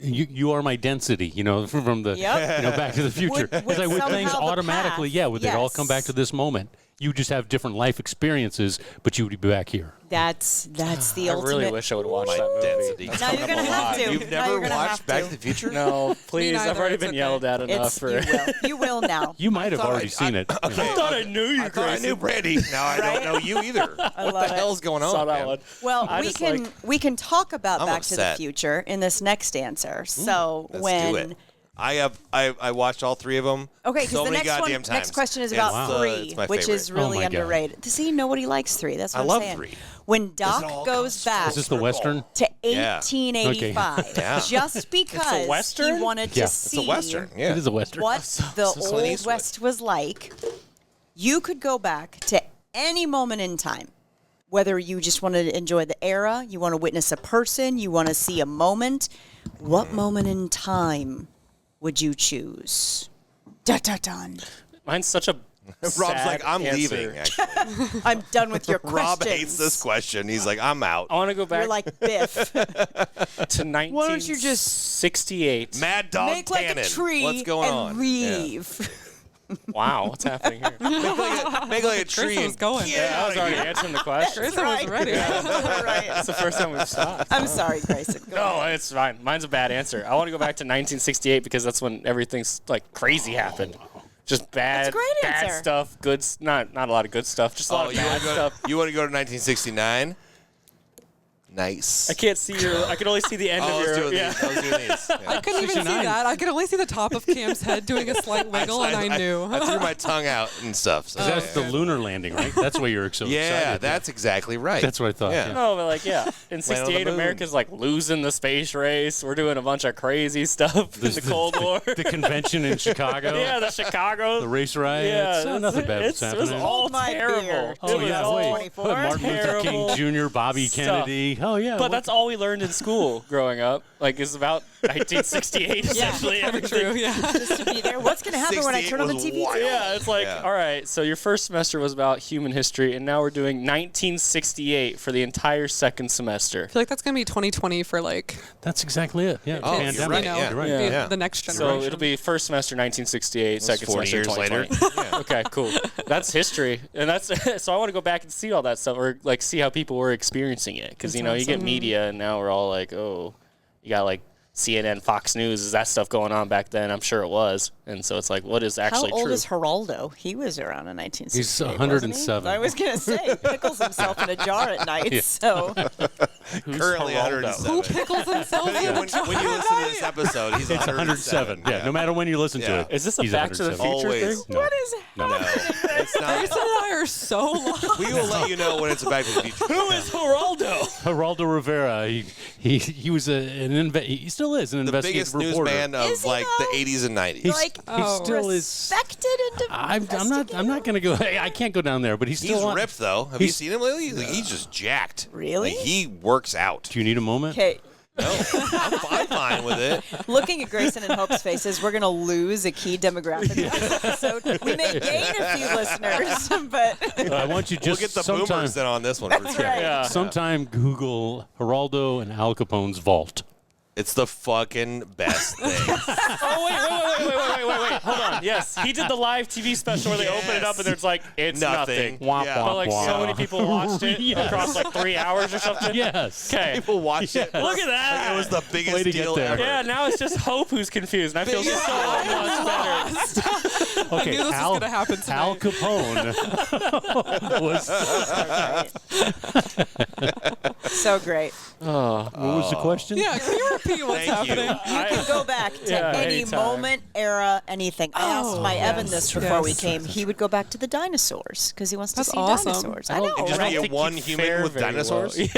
you are my density, you know, from the Yep. Back to the Future. Would It's like, would somehow things the automatically, path- would they all yes. come back to this moment? You just have different life experiences, but you would be back here. That's the I ultimate. really wish I would watch that movie. Density. Now you're gonna have to. You've Now never you're gonna watched have Back to. to the Future? No, please. I've neither, already it's been okay. yelled at enough It's, for. you will now. You might have thought already I- seen it. I thought I knew you, I thought I knew Gracie. Brandi. Now I don't know you either. What love the it. hell's going on? Saw that man? one. Well, I we just can like- we can talk about I'm Back to the upset. Future in this next answer. So Let's when do it. I watched all three of them. okay, because so the many next goddamn times. next question is And about it's, 3, it's my which favorite. is really Oh my God. underrated. See, nobody likes 3. That's what I I'm love saying. 3. When Doc all goes comes back Is this the Western? to Yeah. 1885, Yeah. just because Western? he wanted Yeah. to It's see It's a Western. Yeah. It is a Western. what the Clint old Eastwood. West was like, you could go back to any moment in time. Whether you just want to enjoy the era, you want to witness a person, you want to see a moment, what moment in time would you choose? Dun, dun, dun. Mine's such a. Rob's sad like, I'm answer. leaving. Actually. I'm done with your questions. Rob hates this question. He's like, I'm out. I want to go back You're like Biff. to 1968. Why don't you just 68. Mad Dog Make like a Tannen. tree What's going and on? leave. Wow, what's happening here? Yeah. Make like a tree. Grayson was and going. get Yeah, I out was of already here. answering the question. Grayson was ready. right. That's the first time we've stopped. I'm sorry, Grayson. Go No, ahead. it's fine. Mine's a bad answer. I want to go back to 1968 because that's when everything's like crazy happened. Just bad, That's a great bad answer. stuff. Good, not a lot of good stuff. Just a lot Oh, of you bad want to go? stuff. You want to go to 1969? Nice. I can't see your. I can only see the end I of was your. doing Yeah. these. I was doing these. Yeah. I couldn't even see 69. that. I could only see the top of Cam's head doing a slight wiggle, and I knew. I threw my tongue out and stuff. So That's the lunar landing, right? That's why you're so yeah, excited. that's exactly right. That's what I thought. Yeah. Yeah. No, but like, yeah. In on the 68, moon. America's like losing the space race. We're doing a bunch of crazy stuff in the Cold War. The convention in Chicago. Yeah, the Chicago. The race riots. Yeah, Oh, nothing bad was it was happening. all Hold my terrible. beer. It Oh was yeah, all wait. 24. Martin Luther King Terrible Jr., Bobby stuff. Kennedy. Oh yeah. But what- that's all we learned in school growing up. Like, it's about 1968 essentially. Very Everything. true, yeah. Just to be there. What's going to happen when I 68 turn on the was TV? wild. Yeah, it's like, Yeah. all right, so your first semester was about human history, and now we're doing 1968 for the entire second semester. I feel like that's going to be 2020 for like That's exactly it. Yeah. Oh, you're pandemic. right, you know, yeah. You're right. Yeah. the, Yeah. the next So generation. it'll be first semester 1968, second 40 semester years 2020. later. Yeah. Okay, cool. That's history, and that's so I want to go back and see all that stuff, or like see how people were experiencing it, because you know you get media, and now we're all like, oh, you got like CNN, Fox News, is that stuff going on back then? I'm sure it was, and so it's like, what is actually How old true? is Geraldo? He was around in 1968. He's wasn't he? 107. I was going to say, he pickles himself in a jar at night. So Currently Geraldo? 107. Who pickles themselves in when, a when you listen to this episode, he's It's 107. Yeah. No matter when you listen Yeah. to it. Is this a he's Back to the 107. Future Always. thing? No. what is No, it's Grayson not. and I are so lost. We will let you know when it's a Back to the Future. Who is Geraldo? Geraldo Rivera. He was he still is an The investigative biggest reporter. newsman of Is he like though? the 80s and 90s. He's, like he still is. respected and I'm not going to go. I can't go down there, but he's He's still on. ripped though. Have you he's- seen him lately? He's just jacked. Really? Like, he works out. Do you need a moment? Okay. No, I'm fine with it. Looking at Grayson and Hope's faces, we're going to lose a key demographic in this episode. We may gain a few listeners, but I want you just We'll get the sometime, boomers then on this one. That's for sure. right. Yeah. sometime Google Geraldo and Al Capone's vault. It's the fucking best thing. Oh, wait. Hold on. Yes, he did the live TV special where they open it up and there's like, it's nothing. Womp, Yeah. But like so many people watched it Yes. across like 3 hours or something. Yes. Okay. People watch it. Look at that. Like it was the biggest Way to get deal there. ever. Yeah, now it's just Hope who's confused, and I feel so much better. Okay, knew this was Al, gonna happen tonight. Al Capone was. so great. What was the question? Yeah, can you repeat what's Thank you. happening? You can go back to Yeah, any anytime. moment, era, anything. I asked my Evan this before we Yes. came. He would go back to the dinosaurs because he wants That's to see awesome. dinosaurs. I I don't- know, it just right? be a think one you'd human fare with very dinosaurs? well.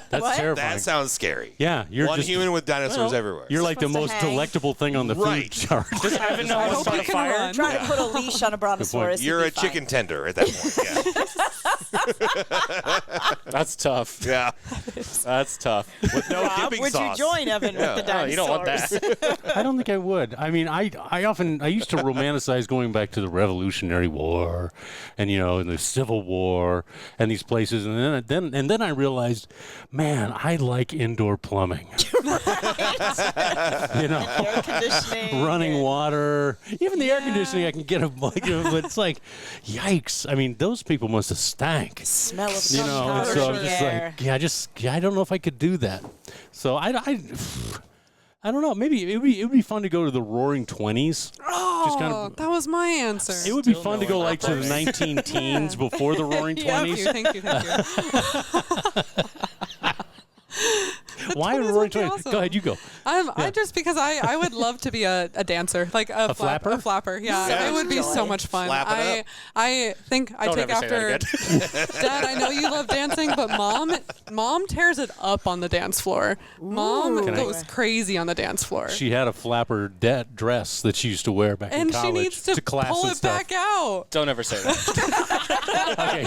That's What? terrifying. That sounds scary. Yeah, you're One just human with dinosaurs everywhere. You're like the Supposed to most hang. delectable thing on the Right. food chart. Does Evan know how to hope start he a can fire? run. Try to put a leash on a brontosaurus. You're a he'd be fine. chicken tender at that point. That's tough. Yeah. That's tough. With no Rob, dipping would sauce. you join Evan with the Oh, dinosaurs? you don't want that. I don't think I would. I mean, I used to romanticize going back to the Revolutionary War, and the Civil War, and these places, and then I realized, man, I like indoor plumbing. Air conditioning. Running and- water, even the air conditioning, I can get but it's like, yikes! I mean, those people must have stank. Smell of So I'm just like, I don't know if I could do that. So I don't know. Maybe it would be fun to go to the Roaring 20s. Oh, Just kind of. that was my answer. It would be fun to go like to the 19 teens before the Roaring Thank 20s. you, thank you. Why Twenties Roaring would be 20s? awesome. Go ahead, you go. I just because I would love to be a dancer, like a flapper? A flapper, yeah. Yeah. It would be so much fun. Flap it up. I think I Don't take ever say that after Dad. I know you love dancing, but mom tears it up on the dance floor. Mom Can I- goes crazy on the dance floor. She had a flapper dress that she used to wear back in and college she needs to class pull and it stuff. back out. Don't ever say that. Okay,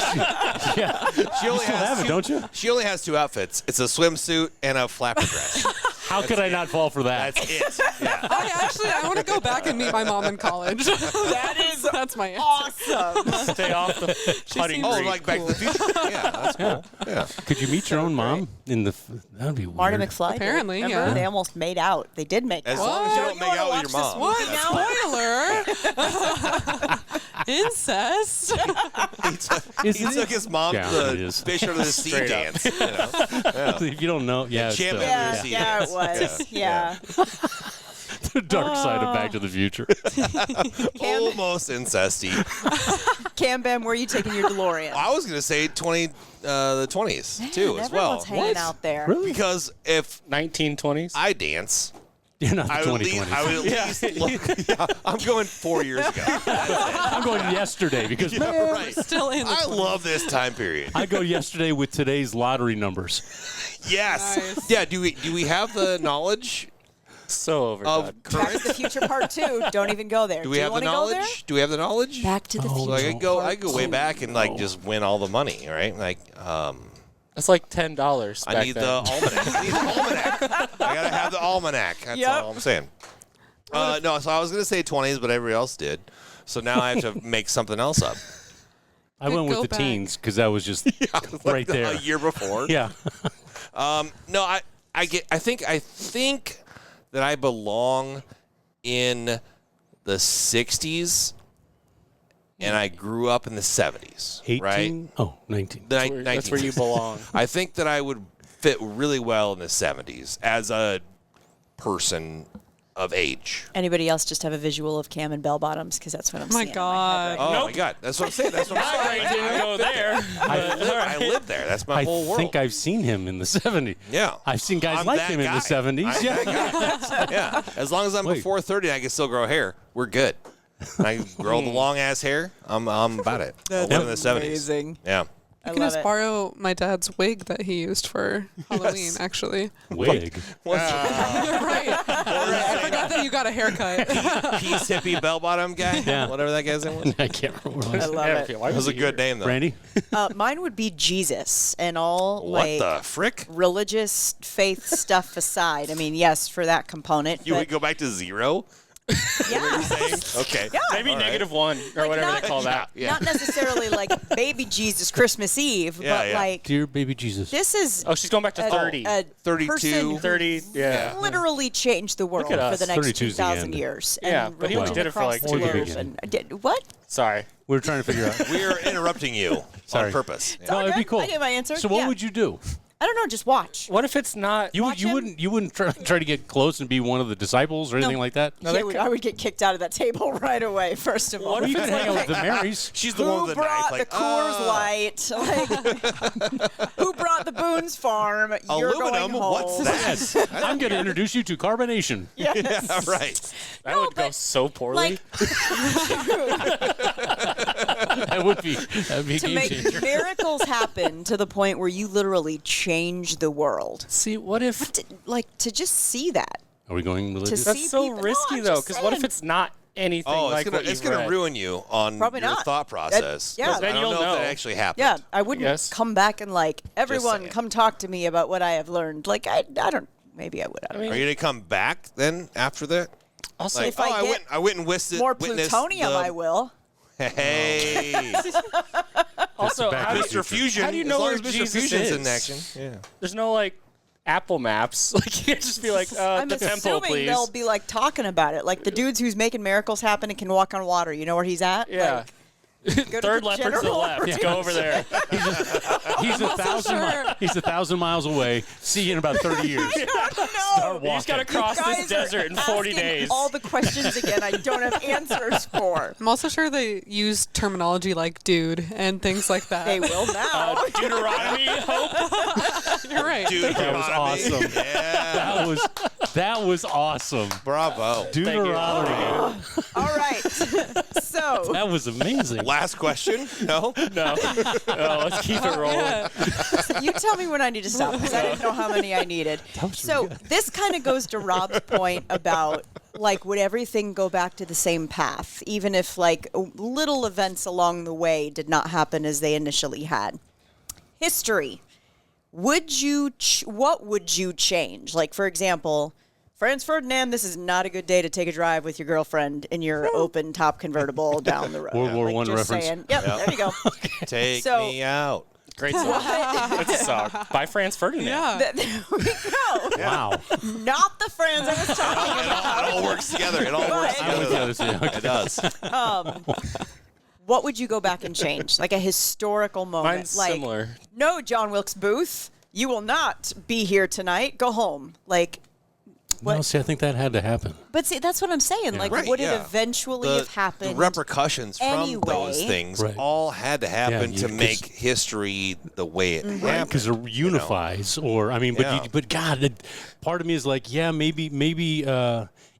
yeah. She only still have it, don't you? She only has two outfits. It's a swimsuit and a flapper dress. How could I not fall for that? That's it. Yeah. I want to go back and meet my mom in college. That's my answer. Awesome. Stay off the putting seems- Oh, green. like Back to the Future. Yeah, that's cool. Yeah. Could you meet your own mom in the? That would be weird. Marty McFly. did. Apparently, Remember? yeah. They almost made out. They did make As out. long as you don't You make wanna out with watch your this mom. movie What? now? Spoiler! Incest. He took his mom Yeah, to it the is. fish under the sea Straight up. dance. If you don't know, yeah, it's Champ the, Under the Yeah, Sea. yeah, it was. Yeah. the dark side of Back to the Future. Almost incesty. Cam Bam, where are you taking your DeLorean? I was going to say the 20s, too, as well. Everyone's hanging out there. Really? Because if 1920s. I dance, You're not the I would, 2020s. at least look. Yeah, I'm going 4 years ago. I'm going yesterday because Yeah, man, right. Still in. I love this time period. I go yesterday with today's lottery numbers. Yes. Nice. Yeah. Do we have the knowledge So overdone. of Back current? to the Future Part 2. Don't even go there. Do we you have the wanna go there? knowledge? Do we have the knowledge? Back to the Oh, So I Future. could go. I Part go way 2. back and like just win all the money, right? Like, That's like $10 back I need then. the almanac. I need the almanac. I gotta have the almanac. That's Yep. all I'm saying. No, so I was gonna say 20s, but everybody else did. So now I have to make something else up. I went with go the back. teens because that was just right there. A year before. Yeah. No, I think that I belong in the 60s, and I grew up in the 70s. 18? Right? Oh, 19. The That's where you 1960s. belong. I think that I would fit really well in the 70s as a person of age. Anybody else just have a visual of Cam and bell bottoms? Because that's what I'm My seeing. God. In my head right Oh my God, that's what I'm saying. That's what I'm I saying. didn't go there. I live there. That's my I whole world. think I've seen him in the 70s. Yeah. I've seen guys I'm like that him in guy. the 70s. I'm Yeah. that guy. Yeah. As long as I'm Wait. before 30 and I can still grow hair, we're good. I grow the long ass hair. I'm about it. I live in the 70s. amazing. Yeah. I You can love just it. borrow my dad's wig that he used for Halloween, actually. Wig. Right. I forgot that you got a haircut. Peace hippie bell bottom guy. Yeah. Whatever that guy's name was. I can't remember. I love it. Why That was a good name though. Randy? Mine would be Jesus and all What like the frick? religious faith stuff aside. I mean, yes, for that component. You but would go back to 0? yeah. Okay. Yeah. Maybe All right. -1 or whatever not- they call that. Yeah. Not necessarily like baby Jesus Christmas Eve, Yeah, but yeah. like Dear baby Jesus. this is Oh, she's going back to 30. a 32. person 30, yeah. literally changed the world at for us. the next 32's the 2,000 end. years. Yeah, and but he only religion did it for, across like, the 2 globe. years. And, what? Sorry. We were trying to figure out. We are interrupting you Sorry. on purpose. No, it'd be Okay, cool. I gave my answer. So what Yeah. would you do? I don't know. Just watch. What if it's not? You Watch him? wouldn't try to get close and be one of the disciples or anything like that? Yeah, I would get kicked out of that table right away. First of all, Well, you can hang out with the Marys. She's the who one with the brought knife. Like, the Coors Light? Like, who brought the Boone's Farm? You're aluminum. going home. What's that? Yes. I'm going to introduce you to carbonation. Yes. Yeah, right. That would go but, so poorly. Like That would be a to game make changer. miracles happen to the point where you literally change the world. See, what if To just see that. Are we going religious? see that's so people- no, risky I'm though? just Because what if saying. it's not anything Oh, like what it's you've gonna read? ruin you on Probably your not. thought process. yeah. 'Cause Then I don't you'll know if that know. actually happened. Yeah, I wouldn't Yes. come back and like everyone saying. come talk to me about what I have learned. Like I don't. Maybe I would. I don't know. Are you gonna come back then after that? Also, Like, If I get I went and witnessed more witnessed plutonium, the- I will. Hey, also back how, to do the you, Mr. Fusion. how do you as know long where as Mr. Jesus Fusion's is? in action? Yeah. There's no like Apple Maps. Like you can't just be like, I'm the temple, assuming please. they'll be like talking about it. Like the dudes who's making miracles happen and can walk on water. You know where he's at? Yeah. Like, go to Third the leopard to the general left. area. Go over there. He's a thousand miles away. See you in about 30 years. No. You just got to cross Guys this are desert in 40 asking days. all the questions again I don't have answers for. I'm also sure they use terminology like dude and things like that. They will now. Deuteronomy, hope. You're right. Dude, That was awesome. Yeah. That was awesome. Bravo. Deuteronomy. All right. So That was amazing. Last question? No? No. No, let's keep it rolling. Yeah. you tell me when I need to stop because I didn't know how many I needed. So this kind of goes to Rob's point about like would everything go back to the same path even if like little events along the way did not happen as they initially had. History. Would you what would you change? Like for example, Franz Ferdinand, this is not a good day to take a drive with your girlfriend in your open top convertible down the road. World War Like, I just reference. saying. Yep, there you go. Take So- me out. Great song. That's a song by Franz Ferdinand. Yeah. There we go. Wow. Not the Franz I was talking about. It all works together. It all works But- I'm with together. you. This- okay. It does. What would you go back and change? Like a historical moment. Mine's like, similar. No, John Wilkes Booth, you will not be here tonight. Go home. Like, No, what? see, I think that had to happen. But see, that's what I'm saying. Like, Right, would yeah. it eventually have happened? The repercussions from those anyway. things Right. all had to happen Yeah, to 'cause- make history the way it happened. Because it unifies, or I mean, Yeah. but God, part of me is like, yeah, maybe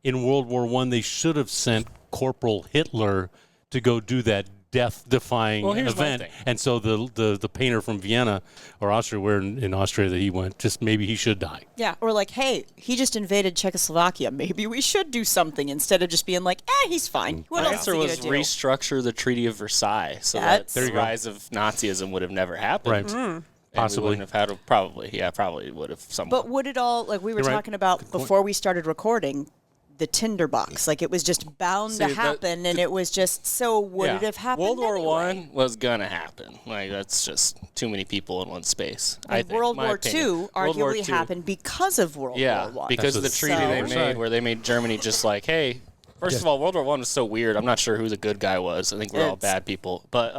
in World War I they should have sent Corporal Hitler to go do that death-defying Well, here's my event, thing. and so the painter from Vienna or Austria, where in Austria that he went, just maybe he should die. Yeah, or like, hey, he just invaded Czechoslovakia. Maybe we should do something instead of just being like, he's fine. What My else answer are you was gonna do? restructure the Treaty of Versailles so That's- that There the you go. rise of Nazism would have never happened. Right. And Possibly. we wouldn't have had probably would have somewhat. But would it all, like we were You're right. talking about before we started recording, the tinderbox, like it was just bound See, to that- happen, and it was just, so would it have happened World War anyway? I was gonna happen. Like that's just too many people in one space. I And think, World my War opinion. II World War arguably II happened because of World Yeah, War I. because of the That's treaty So- they Versailles. made, where they made Germany just like, hey. First of all, World War I was so weird. I'm not sure who the good guy was. I think we're all It's- bad people. But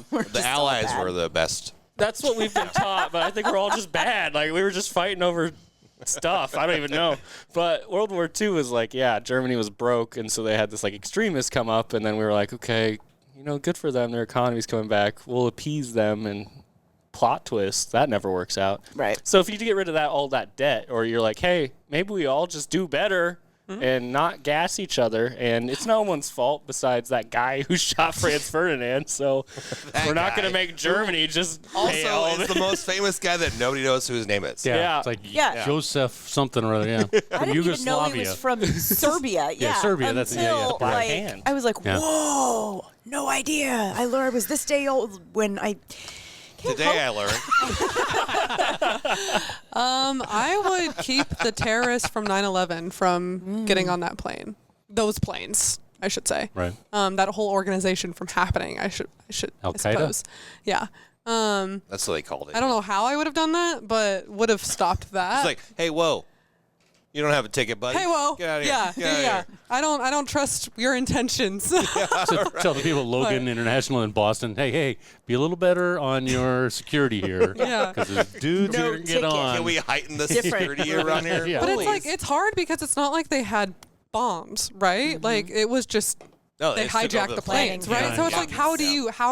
The Allies were the best. that's what we've been taught. But I think we're all just bad. Like we were just fighting over stuff. I don't even know. But World War II was like, yeah, Germany was broke, and so they had this like extremists come up, and then we were like, okay, good for them. Their economy's coming back. We'll appease them, and plot twist that never works out. Right. So if you get rid of all that debt, or you're like, hey, maybe we all just do better. and not gas each other. And it's no one's fault besides that guy who shot Franz Ferdinand. So we're not going to make Germany just pay all Also, of is it. the most famous guy that nobody knows who his name is. Yeah. It's like Yeah. Joseph something or other. Yeah, I from didn't even know he Yugoslavia. was from Serbia. Yeah, Serbia, that's- yeah, until, Black like, Hand. I was like, Yeah. whoa, no idea. I learned it was this day old when I. Today I learned. I would keep the terrorists from 9/11 from getting on that plane. Those planes, I should say. Right. That whole organization from happening. I Al-Qaeda? suppose. Yeah. That's what they called it. I don't know how I would have done that, but would have stopped that. It's like, hey, whoa. You don't have a ticket, buddy. hey, whoa. Get out of here. Yeah, Get out of yeah. here. I don't trust your intentions. So tell the people at Logan International in Boston, hey, be a little better on your security here. Yeah. Because there's dudes No here can get ticket. on. Can we heighten the Different. security around here? Yeah. But it's Please. like it's hard because it's not like they had bombs, right? Like it was just No, they still hijacked go the to plane. planes, right? Yeah. So it's Yeah. like how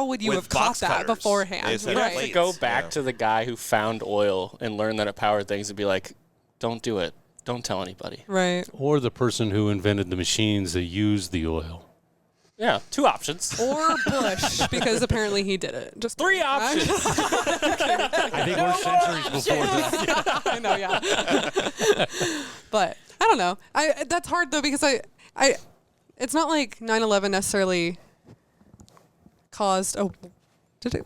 would you With have caught box that cutters. They beforehand? said We'd have Right. to go plates, back yeah. to the guy who found oil and learn that it powered things and be like, don't do it. Don't tell anybody. Right. Or the person who invented the machines that use the oil. Yeah, 2 options. Or Bush, because apparently he did it. Just 3 options. I think we're centuries before that. I know, yeah. But I don't know. That's hard though because I it's not like 9/11 necessarily caused a did it?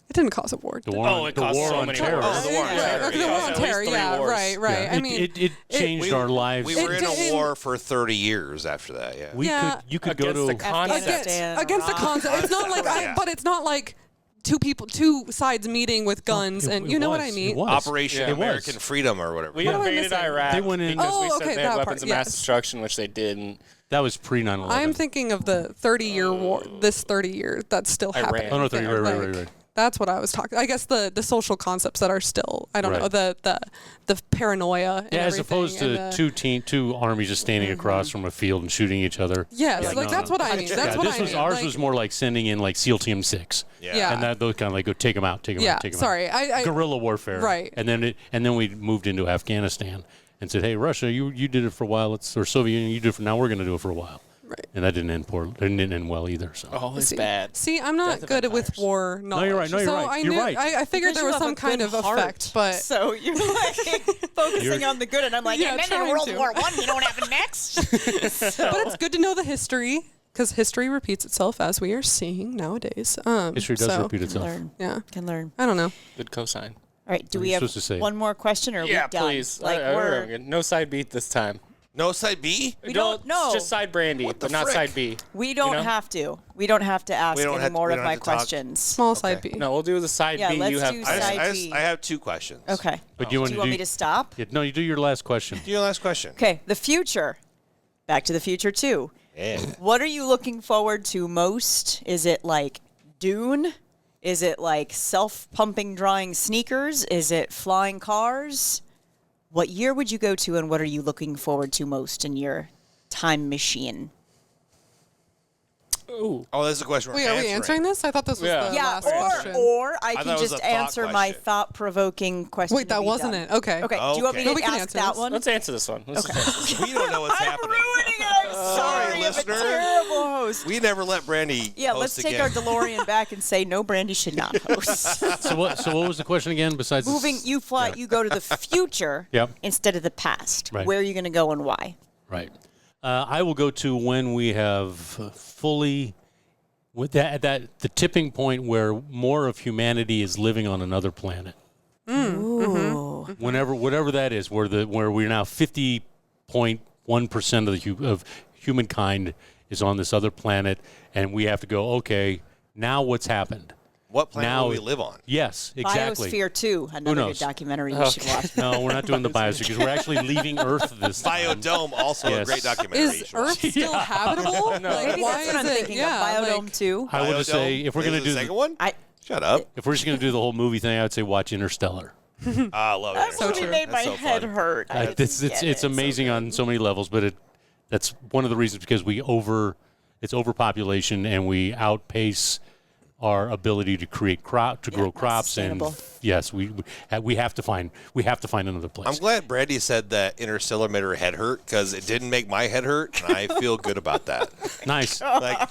It didn't cause a war. The did war, Oh, it the caused war so on many terror. wars. Oh, the war on Right, terror. okay, yeah. the war on At least terror. 3 Yeah, wars. right, right. Yeah. I mean, it changed our lives. We were in it- a war for 30 years after that, yeah. You could go Against to the concept. against the concept. It's not like Yeah. but it's not like two sides meeting with guns and you know what I It mean. was. Operation Yeah. It was. American Freedom or whatever. We What am I invaded missing? Iraq They went in- because we Oh, said okay, they had that weapons part, of mass yes. destruction, which they didn't. That was pre 9/11. I'm thinking of the 30-year war. This 30 years that's still Iran. happening. Oh, no, 30, there, right, like, right, right. That's what I was talking. I guess the social concepts that are still I don't Right. know the paranoia. And Yeah, as everything opposed to and the- two armies just standing across from a field and shooting each other. Yes, Yeah, like no, that's no. what I mean. That's Yeah, what this I was mean. ours like, was more like sending in like SEAL Team 6. Yeah. And that those kind of like go take them out, take them Yeah, out, take them sorry, out. I Guerrilla warfare. Right. And then we moved into Afghanistan and said, hey, Russia, you did it for a while, or Soviet Union, you did it for now. We're going to do it for a while. Right. And that didn't end well either. So. Oh, it's See- bad. See, I'm not Death of good with empires. war knowledge. you're right. No, you're so right. I You're knew, right. I figured Because there you was have some a kind good of heart, effect, but so you're like focusing You're- on the good, and I'm like, Yeah, and then in trying World to. War One, you know what happened next? So- but it's good to know the history because history repeats itself as we are seeing nowadays. History does so, repeat itself. learn, Yeah, can learn. I don't know. Good cosign. All right, do What are we you have supposed to say? one more question, or are Yeah, we done? please. Like we're good. No side beat this time. No side B? We don't know. Just side Brandi, What the but not frick? side B. we don't know? have to. We don't have to ask We don't any have- more we of don't my have to talk. questions. Small side B. No, we'll do the side Yeah, B. let's You have do I, side just, B. I have 2 questions. Okay. But do you want Do to you want me to stop? Yeah, no, you do your last question. Do your last question. Okay, the future. Back to the Future 2. Yeah. What are you looking forward to most? Is it like Dune? Is it like self-pumping drying sneakers? Is it flying cars? What year would you go to, and what are you looking forward to most in your time machine? Ooh. Oh, that's a question we're Wait, are we answering this? I thought this was Yeah. the Yeah, last question. or I thought can it was just a thought answer my question. thought-provoking question. Wait, to that be wasn't done. it. Okay. Okay, do you want me Okay. to No, we can ask answer that this. one? Let's answer this one. We don't know what's I'm happening. ruining it. I'm sorry, I'm a listener. terrible host. We never let Brandi Yeah, host let's take again. our DeLorean back and say no, Brandi should not host. So what was the question again besides this? Moving, you fly, Yeah. you go to the future Yep. instead of the past. Right. Where are you going to go and why? Right. I will go to when we have fully with that the tipping point where more of humanity is living on another planet. Ooh. Whatever that is, where we're now 50.1% of humankind is on this other planet, and we have to go. Okay, now what's happened? What planet Now- will we live on? Yes, exactly. Biosphere 2, another good knows? documentary you should watch. No, we're not doing the biosphere because we're actually leaving Earth this time. Biodome, also Yes. a great documentary. Is you should watch. Earth still habitable? Like, Maybe why that's what is I'm it? thinking Yeah, of. Biodome like, 2. I would just say Biodome? if we're Is gonna the do second one, I, shut up. if we're just gonna do the whole movie thing, I would say watch Interstellar. I love that it. movie true. made my That's so head fun. hurt. I It's didn't get it. amazing on so many levels, but that's one of the reasons because it's overpopulation and we outpace our ability to create grow crops, and sustainable. yes, we have to find another place. I'm glad Brandi said that Interstellar made her head hurt because it didn't make my head hurt, and I feel good about that. Nice. Like,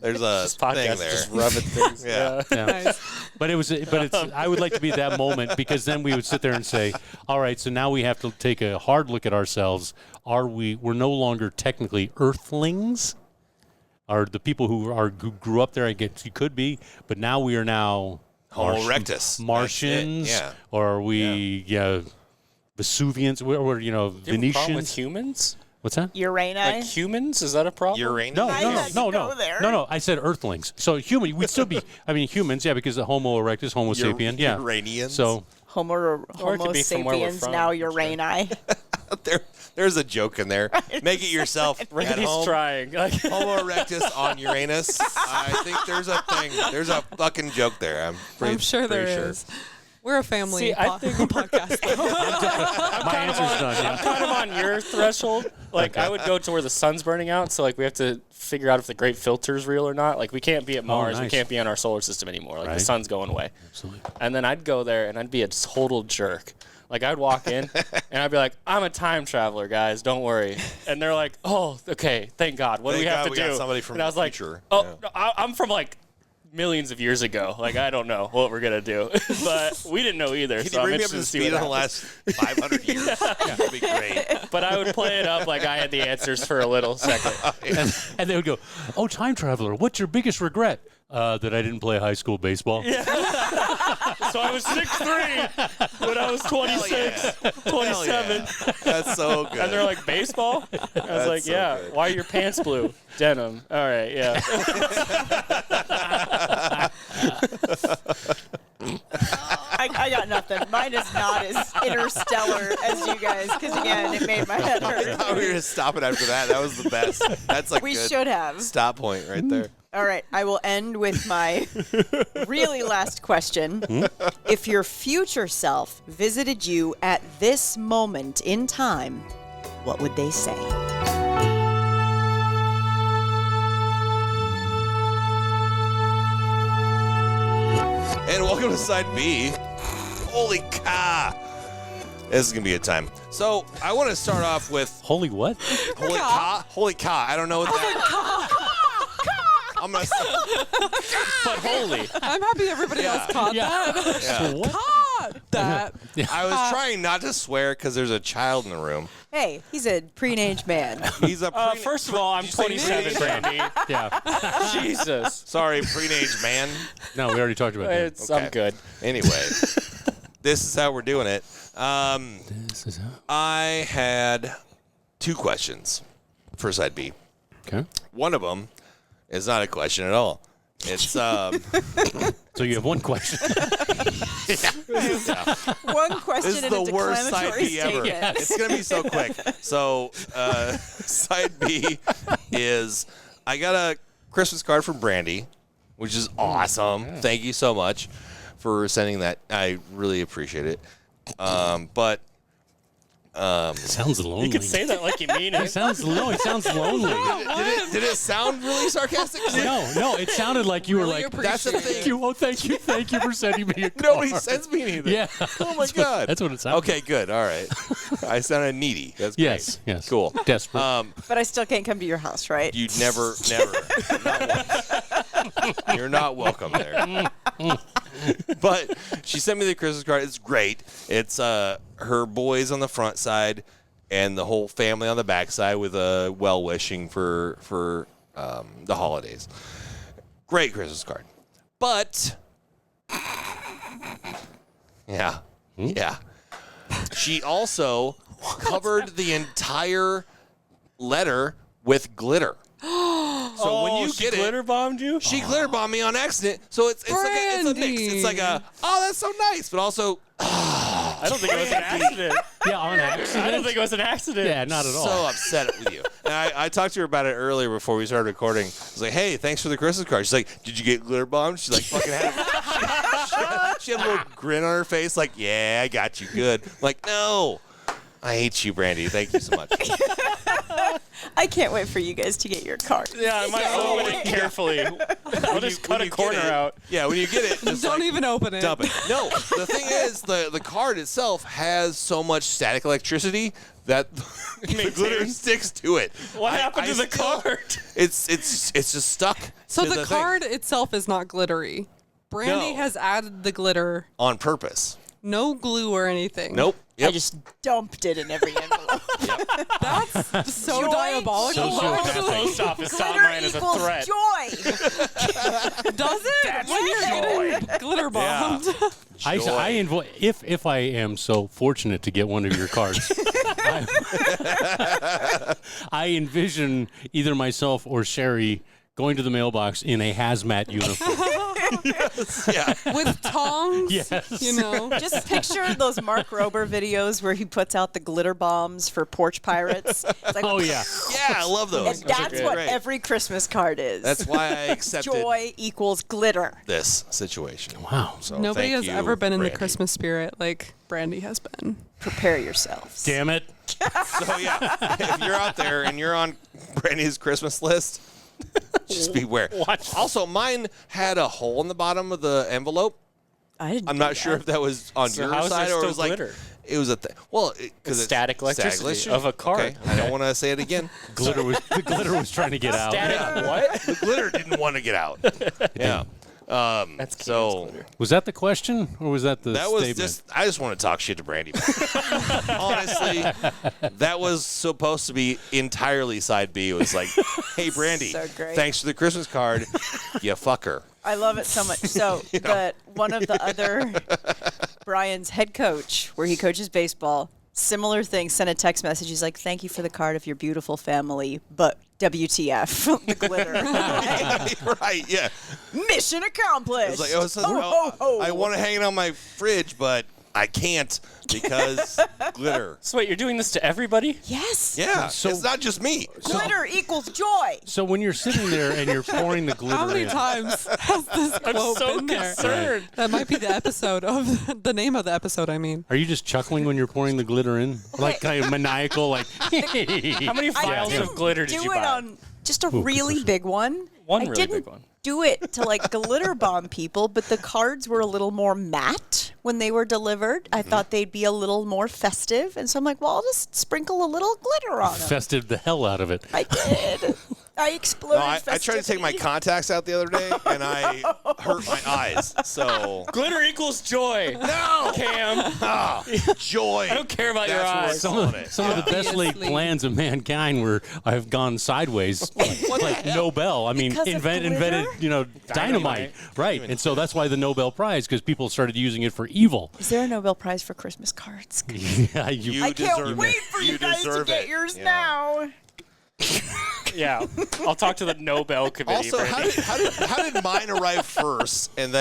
there's a This podcast thing is there. just rubbing things. Yeah. Yeah. Nice. But it's. I would like to be that moment, because then we would sit there and say, all right, so now we have to take a hard look at ourselves. We're no longer technically Earthlings? Are the people who grew up there? I guess you could be, but now we are now Homo erectus. Martians, That's it, yeah. or are we Vesuvians, or Do you have a problem with Venetians? humans? What's that? Urani. Like humans? Is that a problem? Uranus? No, I had to go there. no. I said Earthlings. So human, we'd still be. I mean, humans, yeah, because the Homo erectus, Homo sapien, yeah. Uranians? So Or it Homo could be from where we're sapiens, from, now I'm sure. Urani. There's a joke in there. Make it yourself at Randy's home. trying. Like, Homo erectus on Uranus. I think there's a thing. There's a fucking joke there. I'm sure there is. We're a family See, I think- podcast. my answer's done. Yeah. kind of on your threshold. Like, I would go to where the sun's burning out, so like we have to figure out if the great filter's real or not. Like, we can't be at Mars, we nice. can't be in our solar system anymore. Like, Right. the sun's going away. Absolutely. And then I'd go there and I'd be a total jerk. Like, I'd walk in and I'd be like, I'm a time traveler, guys, don't worry. And they're like, oh, okay, thank God. What do we Thank have God to we do? got somebody from and I was the like, future. oh, Yeah. no, I'm from like millions of years ago. Like, I don't know what we're going to do. But we didn't know either. Can so you bring I'm me up interested to to see speed what on the happens. last 500 years? That'd be great. But I would play it up like I had the answers for a little second. And they would go, "Oh, time traveler, what's your biggest regret?" That I didn't play high school baseball. So I was 6'3", when I was 26, 27. That's so good. And they're like, baseball? I was like, so yeah. good. Why are your pants blue? Denim. All right, yeah. I got nothing. Mine is not as interstellar as you guys, because again, it made my head I hurt. thought we were going to stop it after that. That was the best. That's like We good should have. stop point right there. All right, I will end with my really last question. If your future self visited you at this moment in time, what would they say? And welcome to Side B. Holy cow. This is going to be a time. So I want to start off with Holy what? holy cow. Holy cow. I don't know what that I'm going to But holy. I'm happy everybody else caught that. So what? Caught that. I was trying not to swear because there's a child in the room. Hey, he's a pre-age man. He's a First of all, I'm Did you say 27, pre-age? Brandy. Yeah. Jesus. Sorry, pre-age man. No, we already talked about that. It's, I'm good. Anyway, this is how we're doing it. This is how. I had two questions for Side B. Okay. One of them is not a question at all. It's So you have one question. One question this is and a the worst Side declamatory B ever. statement. It's gonna be so quick. So Side B is I got a Christmas card from Brandi, which is awesome. Yeah. Thank you so much for sending that. I really appreciate it. But Sounds lonely. You could say that like you mean It it. sounds lonely. It sounds lonely. did it sound really sarcastic? No, it sounded like you were Really like, That's the appreciate thing. it. oh, thank you for sending me a card. Nobody sends me anything. Yeah. Oh my god. That's what it sounds Okay, good. All right. I sounded needy. That's great. Yes. Cool. Desperate. But I still can't come to your house, right? You never. Not once. You're not welcome there. But she sent me the Christmas card. It's great. It's her boys on the front side and the whole family on the back side with a well wishing for the holidays. Great Christmas card. But yeah. She also covered the entire letter with glitter. So when you she get glitter it, bombed you? she glitter bombed me on accident. So it's like a mix. It's like a that's so nice, but also I don't think it was an accident. yeah, on accident. I don't think it was an accident. Yeah, not at all. so upset with you. And I talked to her about it earlier before we started recording. I was like, hey, thanks for the Christmas card. She's like, did you get glitter bombed? She's like, fucking had she had a little grin on her face, like, yeah, I got you good. I'm like, no. I hate you, Brandi. Thank you so much. I can't wait for you guys to get your card. Yeah, I might open it carefully. I'll just cut a corner out. Yeah, when you get it, just Don't even open it. dump it. No, the thing is, the card itself has so much static electricity that the glitter sticks to it. What happened to the card? It's just stuck. So to the thing card itself is not glittery. Brandi No. has added the glitter. on purpose. No glue or anything. Nope. I just dumped it in every envelope. That's so Joy. diabolical. So The post office saw Glitter mine as a equals threat. joy. Does it? When you're getting glitter bombed. If I am so fortunate to get one of your cards, I envision either myself or Sherry going to the mailbox in a hazmat uniform. Yeah. With tongs. Yes. You know. Just picture those Mark Rober videos where he puts out the glitter bombs for porch pirates. It's like, Oh yeah. Yeah, I love those. and that's what Great. every Christmas card is. That's why I accepted joy equals glitter. this situation. Wow. So Nobody thank has you, ever been in the Brandi. Christmas spirit like Brandi has been. Prepare yourselves. Damn it. So yeah, if you're out there and you're on Brandi's Christmas list, just beware. Watch. Also, mine had a hole in the bottom of the envelope. I didn't I'm do not that. sure if that was on So your how is there side or still it was like glitter? it was a well because it's Static electricity of a card. Okay, I don't want to say it again. The glitter was trying to get out. Static what? The glitter didn't want to get out. Yeah. That's So glitter. Was that the question or was that the that was statement? just I just want to talk shit to Brandi. Honestly, that was supposed to be entirely side B. It was like, hey Brandi, So great. thanks for the Christmas card. You fucker. I love it so much. So one of the other Brian's head coach, where he coaches baseball, similar thing, sent a text message. He's like, "Thank you for the card of your beautiful family, but WTF, the glitter." Right, yeah. Mission accomplished. It's like, oh, so, Ho, ho, ho. I want to hang it on my fridge, but I can't because glitter. So wait, you're doing this to everybody? Yes. Yeah, So- it's not just me. Glitter equals joy. So when you're sitting there and you're pouring the glitter How many in, times has this I'm quote so been there? concerned. That might be the episode of the name of the episode. I mean, are you just chuckling when you're pouring the glitter in? Like kind of maniacal, like. How many I vials didn't of glitter did do you it buy? on just a really big one. One I really didn't big one. do it to like glitter bomb people, but the cards were a little more matte when they were delivered. I thought they'd be a little more festive, and so I'm like, well, I'll just sprinkle a little glitter on them. Festive the hell out of it. I did. I exploded. No, I tried to take my festivity. contacts out the other day, and I hurt my eyes. So Glitter equals joy. no, Cam. joy. I don't care about your That's what we're eyes. calling it. Some of the best laid Obviously. plans of mankind have gone sideways. Like Nobel. I mean, Because of invented, glitter? dynamite. Right. And so that's why the Nobel Prize, because people started using it for evil. Is there a Nobel Prize for Christmas cards? Yeah, You I can't deserve wait it. for you guys to deserve get it. yours Yeah. now. Yeah, I'll talk to the Nobel committee. Also, Brandi. how did mine arrive first, and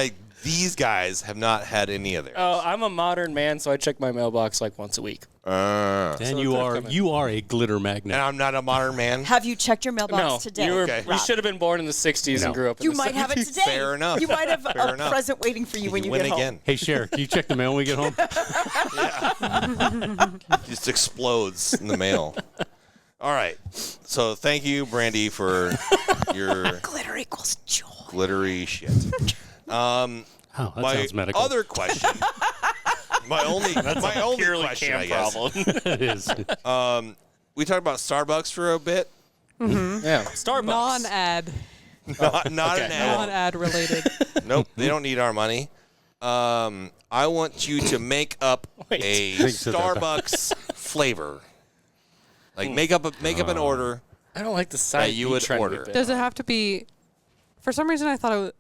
these guys have not had any of theirs? Oh, I'm a modern man, so I check my mailbox like once a week. And So you they're are coming. a glitter magnet. And I'm not a modern man. Have you checked your mailbox No, today? you, Okay. you should have been born in the 60s No. and grew up in You the might 70s. have it today. Fair enough. You might have Fair a enough. present waiting for you when you win get home. again. Hey, Cher, can you check the mail when we get home? Just explodes in the mail. All right. So thank you, Brandi, for your Glitter equals joy. glittery shit. Oh, that My sounds medical. other question. my only Purely question, Cam I guess. problem. It is. We talked about Starbucks for a bit. Yeah, Starbucks. non-ad, Not Okay. an ad. non-ad related. Nope, they don't need our money. I want you to make up Wait. a Think so, Starbucks flavor. Like make up an order. I don't like the side That you B would trend order. we've been Does it on. have to be? For some reason, I thought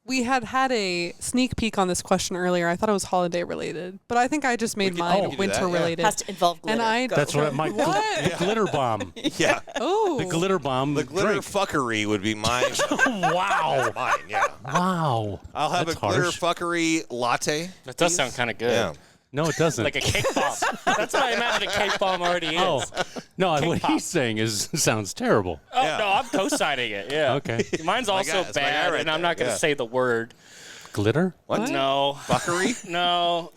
we had a sneak peek on this question earlier. I thought it was holiday related, but I think I just made we mine can do winter that, yeah. related. Has to involve glitter. And I- Go. That's what my What? glitter bomb. Yeah. Oh, The glitter bomb. The glitter drink. fuckery would be mine. Wow. Mine, yeah. Wow. I'll have That's a glitter harsh. fuckery latte. That does sound kind of good. Yeah. No, it doesn't. Like a cake bomb. That's what I imagine a cake bomb already is. Oh, no, what pop. he's saying sounds terrible. Oh, Yeah. no, I'm co-signing it. Yeah. Okay. Mine's my also guy- that's my guy bad, right and I'm there, not going to yeah. say the word. Glitter? What? No. Fuckery? No.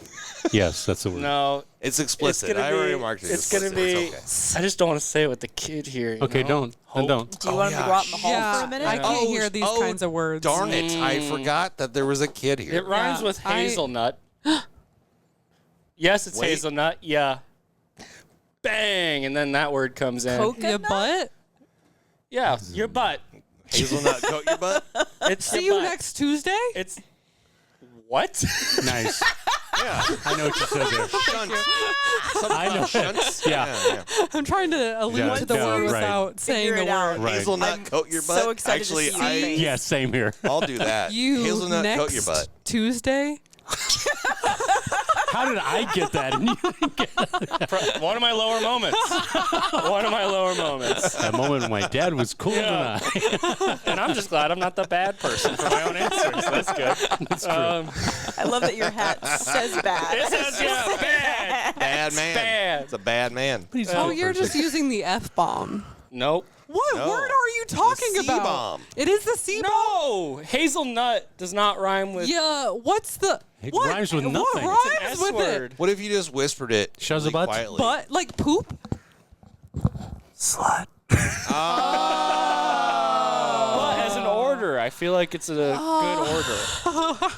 Yes, that's the word. No. It's explicit. I already marked it. It's gonna be. I just don't want to say it with the kid here. You Okay, know? don't. Then don't. Do you want him to go out in the hall for a minute? I can't hear these kinds of words. Darn it. I forgot that there was a kid here. It rhymes with hazelnut. Yes, it's hazelnut. Yeah. Bang, and then that word comes in. Your butt? Yeah, your butt. Hazelnut coat your butt? It's See you next Tuesday? It's what? Nice. Yeah. I know what you said there. I know. Shunts? Yeah. I'm trying to allude to the word without saying the Figure it out. word. Right. Hazelnut coat your butt? So excited Actually, to see your face. Yeah, same here. I'll do that. You Hazelnut next coat your butt. Tuesday? How did I get that? And you didn't get it? One of my lower moments. One of my lower moments. That moment when my dad was cooler than I. And I'm just glad I'm not the bad person for my own answers. That's good. That's true. I love that your hat says bad. It says, bad. Bad man. bad. It's a bad man. He's a Oh, good you're person. just using the F-bomb. Nope. What No. word are you talking The about? C-bomb. It is the C-bomb? No, hazelnut does not rhyme with Yeah, what's the... It what? rhymes with What nothing. rhymes an S with word. it? What if you just whispered it really Shuzzabutt? quietly? But, like poop? But as an order, I feel like it's a good order.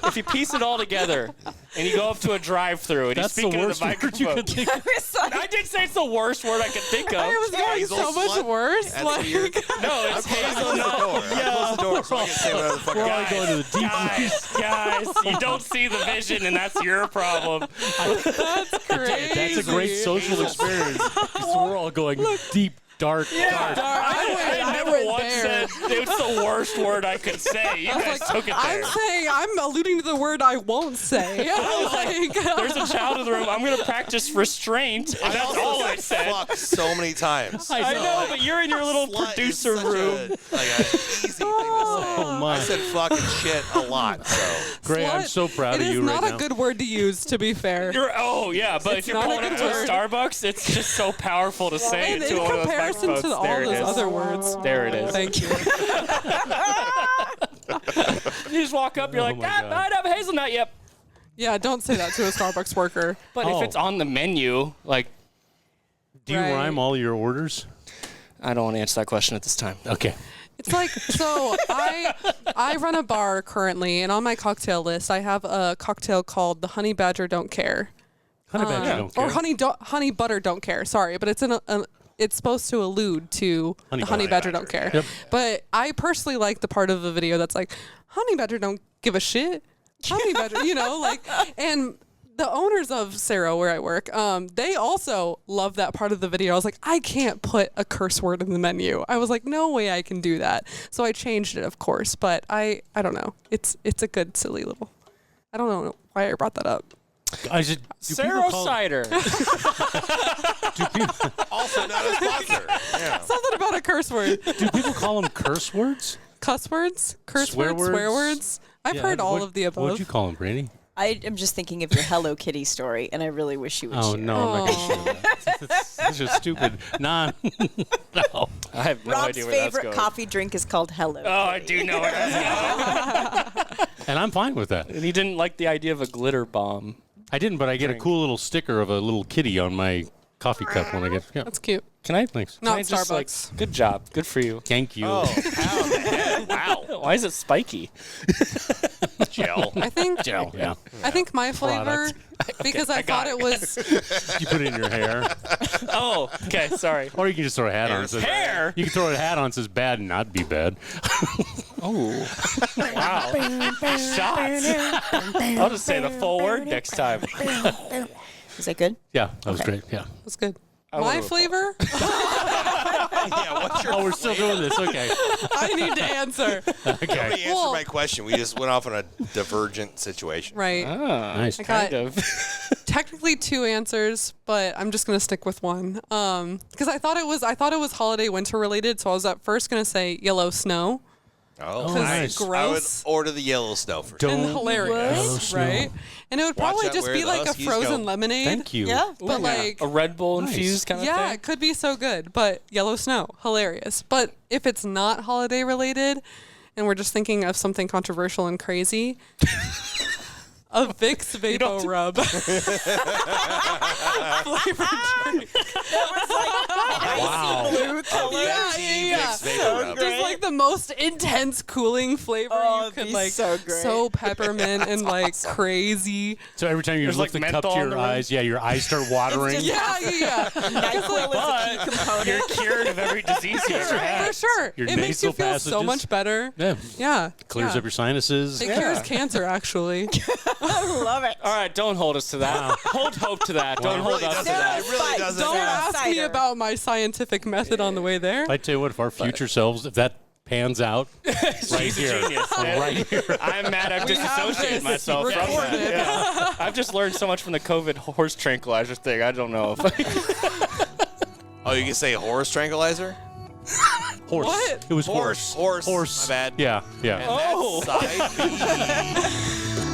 If you piece it all together and you go up to a drive-through and That's you speak the into worst the word you microphone. could think of. I did say it's the worst word I could think of. I was going Hazel so much slut? worse. That's Like, weird. No, it's hazelnut. Close the door so I can say whatever the fuck We're I all want. going to the deep Guys, you don't see the vision, and that's your problem. that's crazy. That's a great social experience. So we're all going deep, dark, dark. I never went once there. said it's the worst word I could say. You guys took it there. I'm alluding to the word I won't say. I was like, there's a child in the room. I'm going to practice restraint, and that's all I said. Fuck so many times. I know, but you're in your little Slut is producer such room. an easy thing to say. Oh, my. I said fucking shit a lot, so. Gray, I'm so proud of you right It is now. not a good word to use, to be fair. But It's if you're not a pulling up good to a word. Starbucks, it's just so powerful to say And it in to one of those comparison microphones. to all There it those is. other words. There it is. Thank you. You just walk up, you're like, my God. I'd have a hazelnut, yep. Yeah, don't say that to a Starbucks worker. But Oh. if it's on the menu, like, Do you Right. rhyme all your orders? I don't want to answer that question at this time. Okay. It's like, so I run a bar currently, and on my cocktail list, I have a cocktail called the Honey Badger Don't Care. Honey Badger don't care. Or honey butter don't care. Sorry, but it's it's supposed to allude to Honey the honey Badger. badger don't care. Yep. But I personally like the part of the video that's like, honey badger don't give a shit. Honey badger, and the owners of Sarah, where I work, they also love that part of the video. I was like, I can't put a curse word in the menu. I was like, no way I can do that. So I changed it, of course. But I don't know. It's a good silly little. I don't know why I brought that up. I should, do people Sarah call- cider. Also not a sponsor. Yeah. Something about a curse word. Do people call them curse words? Cuss words, curse Swear words, swear words? words. I've Yeah, heard all what- of the above. What'd you call them, Brandi? I am just thinking of your Hello Kitty story, and I really wish you would Oh, share. no, I'm not going to share that. That's just stupid. No. I have no Rob's idea where that's favorite going. coffee drink is called Hello Oh, I Kitty. do know where that's going. And I'm fine with that. And he didn't like the idea of a glitter bomb. I didn't, but I get a cool little sticker of a little kitty on my coffee cup when I get. Yeah. That's cute. Can I? Thanks. Can Not I just, Starbucks. good job. Good for you. Thank you. Oh, how the heck? Wow. Why is it spiky? Gel. I think Gel, yeah. I think my flavor because I thought it was You put it in your hair. Oh, okay. Sorry. Or you can just throw a hat on. It says- Hair? You can throw a hat on that says bad and not be bad. Oh. Wow. Shots. I'll just say the full word next time. Is that good? Yeah, that was great. Yeah. that's good. I My would've- flavor? Yeah, what's your Oh, we're still doing this. Okay. I need to answer. Nobody answered Well- my question. We just went off on a divergent situation. Right. Ah, Nice. I got kind of. technically two answers, but I'm just gonna stick with one. Because I thought it was holiday winter related, so I was at first gonna say yellow snow. Oh, nice. I would Gross. order the yellow snow for sure. And Don't hilarious, Yellow right? snow. And it would Watch probably out just where be the like a Huskies frozen go. lemonade. Thank you. Yeah. But like a Red Bull Nice. infused kind of yeah, thing. it could be so good, but yellow snow, hilarious. But if it's not holiday related, and we're just thinking of something controversial and crazy, a Vicks Vapor Rub flavored drink. Wow. Blue color. Yeah. So Just like the most intense cooling flavor you it'd could be like. so great. So peppermint and like crazy. So every time you There's, lift like, the cup menthol to in your the rim. eyes, your eyes start watering. Yeah. NyQuil is a key component. You're cured of every disease you ever had. For sure. Your It makes you nasal feel so passages. much better. Yeah. Yeah. Clears up your sinuses. It cures cancer, actually. I love it. All right, don't hold us to that. Hold hope to that. Don't hold us to that. It really doesn't. Don't ask me Cider. about my scientific method on the way there. I tell you what, if our future selves, if that pans out, She's a genius. right here. I'm mad I've We have disassociated this myself from that. recorded. Yeah. I've just learned so much from the COVID horse tranquilizer thing. I don't know if Oh, you can say horse tranquilizer? Horse. What? It was Horse. horse. My bad. Yeah. And that side B